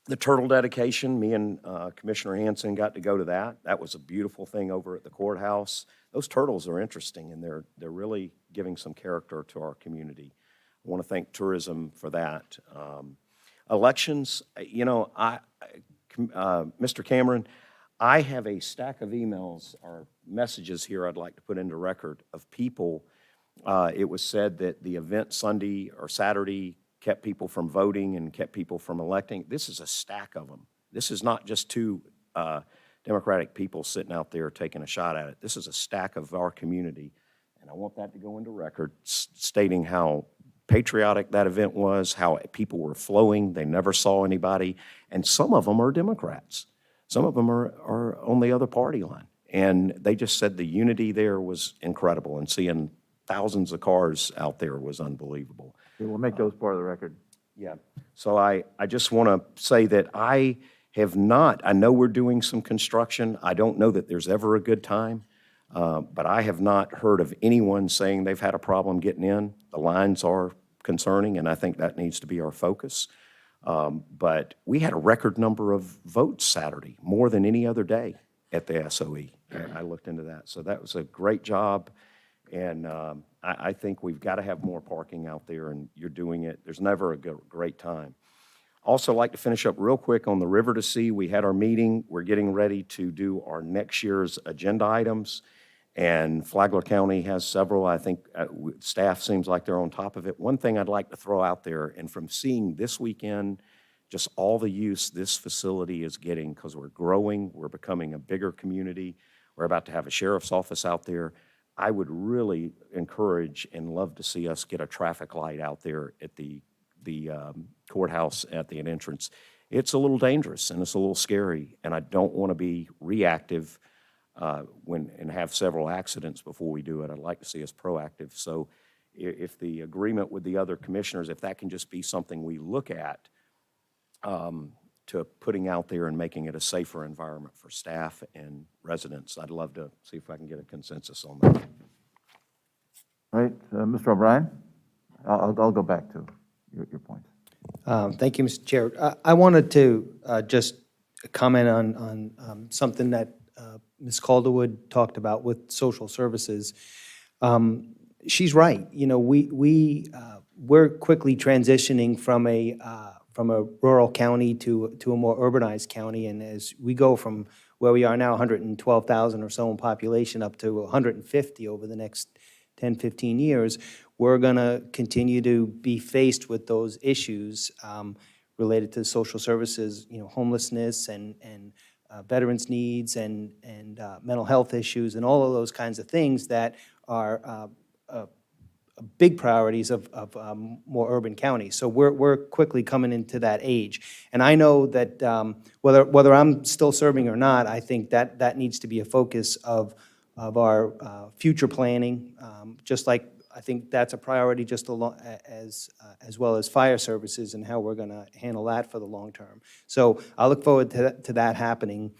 The turtle dedication, me and Commissioner Hanson got to go to that. That was a beautiful thing over at the courthouse. Those turtles are interesting, and they're really giving some character to our community. I want to thank tourism for that. Elections, Mr. Cameron, I have a stack of emails or messages here I'd like to put into record of people. It was said that the event Sunday or Saturday kept people from voting and kept people from electing. This is a stack of them. This is not just two Democratic people sitting out there taking a shot at it. This is a stack of our community, and I want that to go into record, stating how patriotic that event was, how people were flowing, they never saw anybody, and some of them are Democrats. Some of them are on the other party line, and they just said the unity there was incredible, and seeing thousands of cars out there was unbelievable. We'll make those part of the record. Yeah. So I just want to say that I know we're doing some construction. I don't know that there's ever a good time, but I have not heard of anyone saying they've had a problem getting in. The lines are concerning, and I think that needs to be our focus. But we had a record number of votes Saturday, more than any other day at the SOE. I looked into that. So that was a great job. And I think we've got to have more parking out there, and you're doing it. There's never a great time. Also, like to finish up real quick on the River to Sea. We had our meeting. We're getting ready to do our next year's agenda items, and Flagler County has several. I think staff seems like they're on top of it. One thing I'd like to throw out there, and from seeing this weekend, just all the use this facility is getting, because we're growing, we're becoming a bigger community. We're about to have a sheriff's office out there. I would really encourage and love to see us get a traffic light out there at the courthouse at the entrance. It's a little dangerous and it's a little scary, and I don't want to be reactive and have several accidents before we do it. I'd like to see us proactive. So if the agreement with the other commissioners, if that can just be something we look at to putting out there and making it a safer environment for staff and residents, I'd love to see if I can get a consensus on that. All right, Mr. O'Brien, I'll go back to your point. Thank you, Mr. Chair. I wanted to just comment on something that Ms. Calderwood talked about with social services. She's right. You know, we're quickly transitioning from a rural county to a more urbanized county, and as we go from where we are now, 112,000 or so in population, up to 150 over the next 10, 15 years, we're going to continue to be faced with those issues related to social services, you know, homelessness and veterans' needs and mental health issues and all of those kinds of things that are big priorities of more urban counties. So we're quickly coming into that age. And I know that whether I'm still serving or not, I think that needs to be a focus of our future planning, just like I think that's a priority just as well as fire services and how we're going to handle that for the long term. So I look forward to that happening,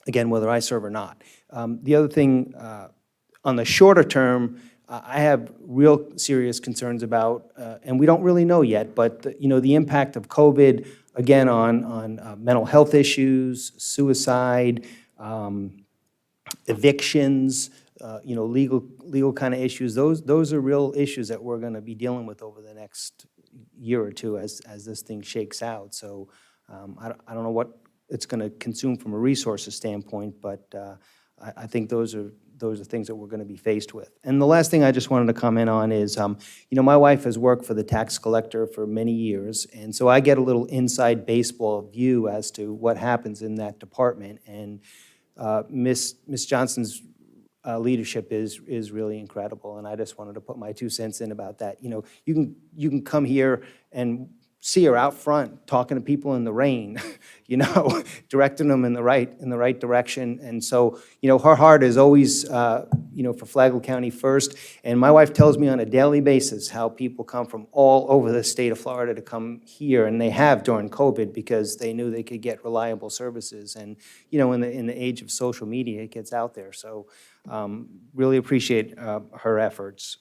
again, whether I serve or not. The other thing, on the shorter term, I have real serious concerns about, and we don't really know yet, but you know, the impact of COVID, again, on mental health issues, suicide, evictions, you know, legal kind of issues. Those are real issues that we're going to be dealing with over the next year or two as this thing shakes out. So I don't know what it's going to consume from a resources standpoint, but I think those are things that we're going to be faced with. And the last thing I just wanted to comment on is, you know, my wife has worked for the tax collector for many years, and so I get a little inside baseball view as to what happens in that department. And Ms. Johnson's leadership is really incredible, and I just wanted to put my 2 cents in about that. You know, you can come here and see her out front talking to people in the rain, you know, directing them in the right direction. And so, you know, her heart is always, you know, for Flagler County first. And my wife tells me on a daily basis how people come from all over the state of Florida to come here, and they have during COVID because they knew they could get reliable services. And, you know, in the age of social media, it gets out there. So really appreciate her efforts.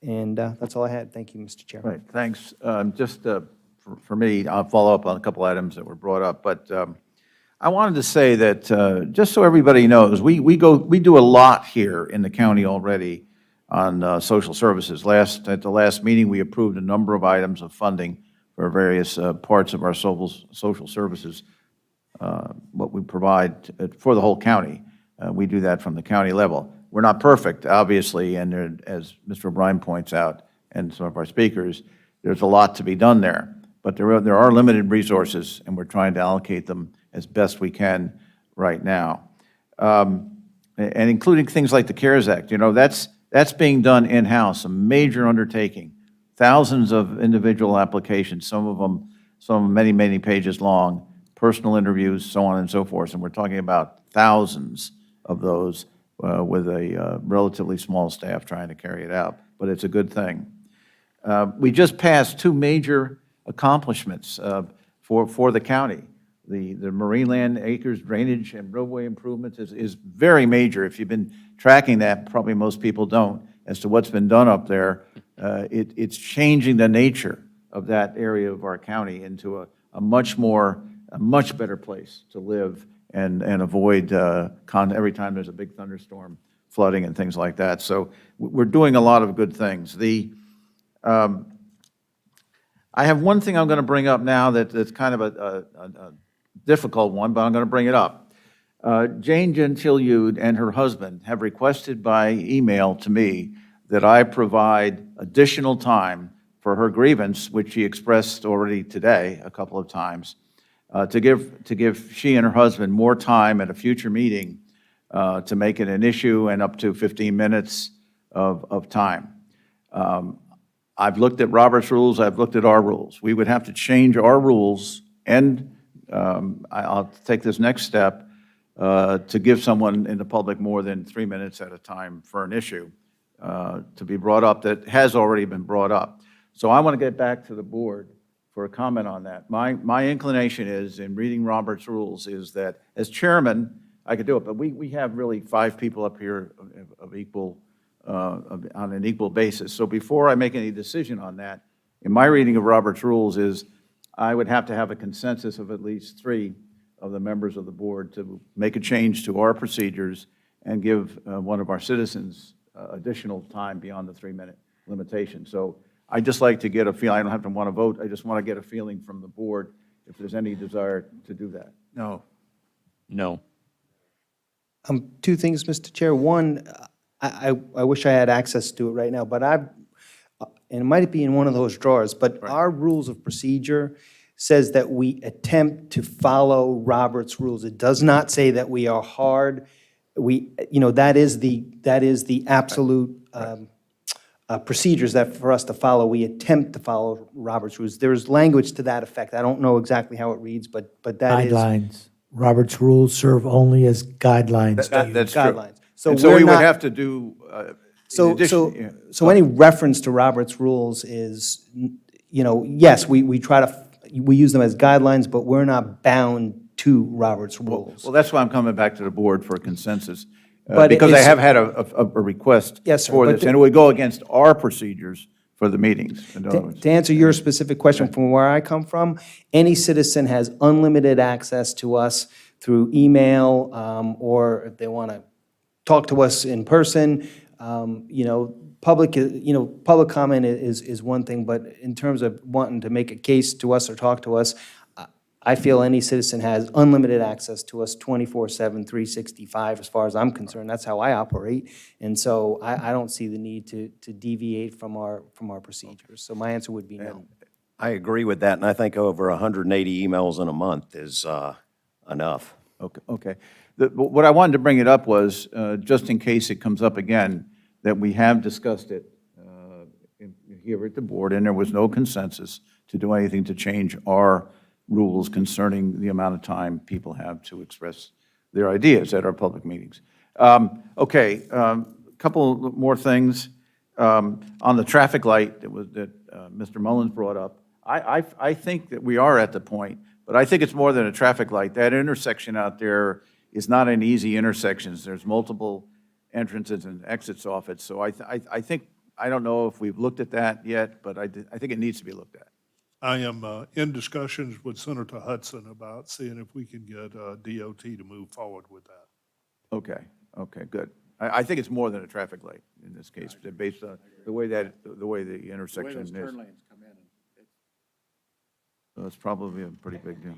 And that's all I had. Thank you, Mr. Chair. Right, thanks. Just for me, I'll follow up on a couple items that were brought up, but I wanted to say that just so everybody knows, we do a lot here in the county already on social services. At the last meeting, we approved a number of items of funding for various parts of our social services, what we provide for the whole county. We do that from the county level. We're not perfect, obviously, and as Mr. O'Brien points out, and some of our speakers, there's a lot to be done there. But there are limited resources, and we're trying to allocate them as best we can right now. And including things like the CARES Act, you know, that's being done in-house, a major undertaking. Thousands of individual applications, some of them many, many pages long, personal interviews, so on and so forth. And we're talking about thousands of those with a relatively small staff trying to carry it out, but it's a good thing. We just passed 2 major accomplishments for the county. The Marineland Acres drainage and roadway improvements is very major. If you've been tracking that, probably most people don't, as to what's been done up there. It's changing the nature of that area of our county into a much better place to live and avoid every time there's a big thunderstorm, flooding and things like that. So we're doing a lot of good things. I have one thing I'm going to bring up now that's kind of a difficult one, but I'm going to bring it up. Jane Gentiliud and her husband have requested by email to me that I provide additional time for her grievance, which she expressed already today a couple of times, to give she and her husband more time at a future meeting to make it an issue and up to 15 minutes of time. I've looked at Robert's rules, I've looked at our rules. We would have to change our rules, and I'll take this next step, to give someone in the public more than 3 minutes at a time for an issue to be brought up that has already been brought up. So I want to get back to the board for a comment on that. My inclination is, in reading Robert's rules, is that as chairman, I could do it, but we have really 5 people up here of equal, on an equal basis. So before I make any decision on that, in my reading of Robert's rules is I would have to have a consensus of at least 3 of the members of the board to make a change to our procedures and give one of our citizens additional time beyond the 3-minute limitation. So I'd just like to get a feeling. I don't have to want to vote. I just want to get a feeling from the board if there's any desire to do that. No. No. 2 things, Mr. Chair. One, I wish I had access to it right now, but and it might be in one of those drawers, but our rules of procedure says that we attempt to follow Robert's rules. It does not say that we are hard. That is the absolute procedures that for us to follow. We attempt to follow Robert's rules. There's language to that effect. I don't know exactly how it reads, but that is. Guidelines. Robert's rules serve only as guidelines to you. That's true. Guidelines. So we would have to do, So any reference to Robert's rules is, yes, we use them as guidelines, but we're not bound to Robert's rules. well, that's why I'm coming back to the board for a consensus. But because I it's- have had a request Yes, sir, for but this, and it would go against our procedures for the meetings. In other words. To answer your specific question from where I come from, any citizen has unlimited access to us through email, or if they want to talk to us in person. Public comment is one thing, but in terms of wanting to make a case to us or talk to us, I feel any citizen has unlimited access to us 24/7, 365, as far as I'm concerned. That's how I operate. And so I don't see the need to deviate from our procedures. So my answer would be no. I agree with that, and I think over 180 emails in a month is enough. Okay. What I wanted to bring it up was, just in case it comes up again, that we have discussed it here at the board, and there was no consensus to do anything to change our rules concerning the amount of time people have to express their ideas at our public meetings. Okay, couple more things. On the traffic light that Mr. Mullins brought up, I think that we are at the point, but I think it's more than a traffic light. That intersection out there is not an easy intersection. There's multiple entrances and exits off it. So I think, I don't know if we've looked at that yet, but I think it needs to be looked at. I am in discussions with Senator Hudson about seeing if we can get DOT to move forward with that. Okay, good. I think it's more than a traffic light in this case, based on the way the intersection is. The way those turn lanes come in. So it's probably a pretty big deal.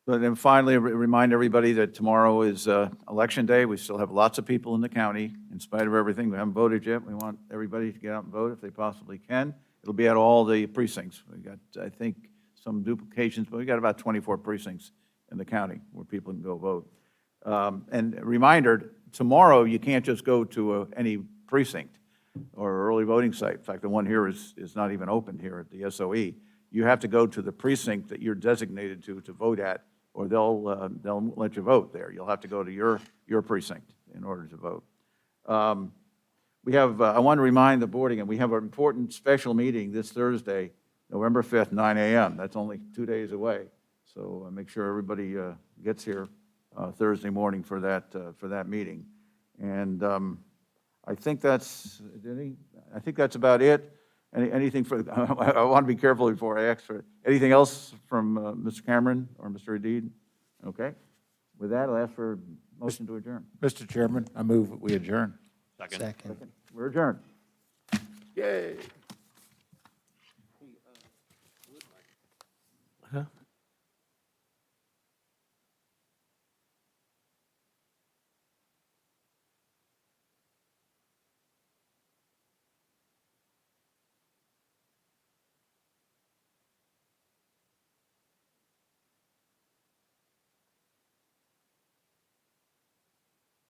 But then finally, remind everybody that tomorrow is Election Day. We still have lots of people in the county, in spite of everything. We haven't voted yet. We want everybody to get out and vote if they possibly can. It'll be at all the precincts. We got, I think, some duplications, but we got about 24 precincts in the county where people can go vote. And a reminder, tomorrow you can't just go to any precinct or early voting site. In fact, the one here is not even open here at the SOE. You have to go to the precinct that you're designated to vote at, or they'll let you vote there. You'll have to go to your precinct in order to vote. We have, I want to remind the board again, we have an important special meeting this Thursday, November 5th, 9 a.m. That's only 2 days away. So make sure everybody gets here Thursday morning for that meeting. And I think that's about it. Anything for, I want to be careful before I ask for it. Anything else from Mr. Cameron or Mr. Adid? Okay. With that, I'll ask for a motion to adjourn. Mr. Chairman, I move that we adjourn. Second. We're adjourned. Yay. Huh?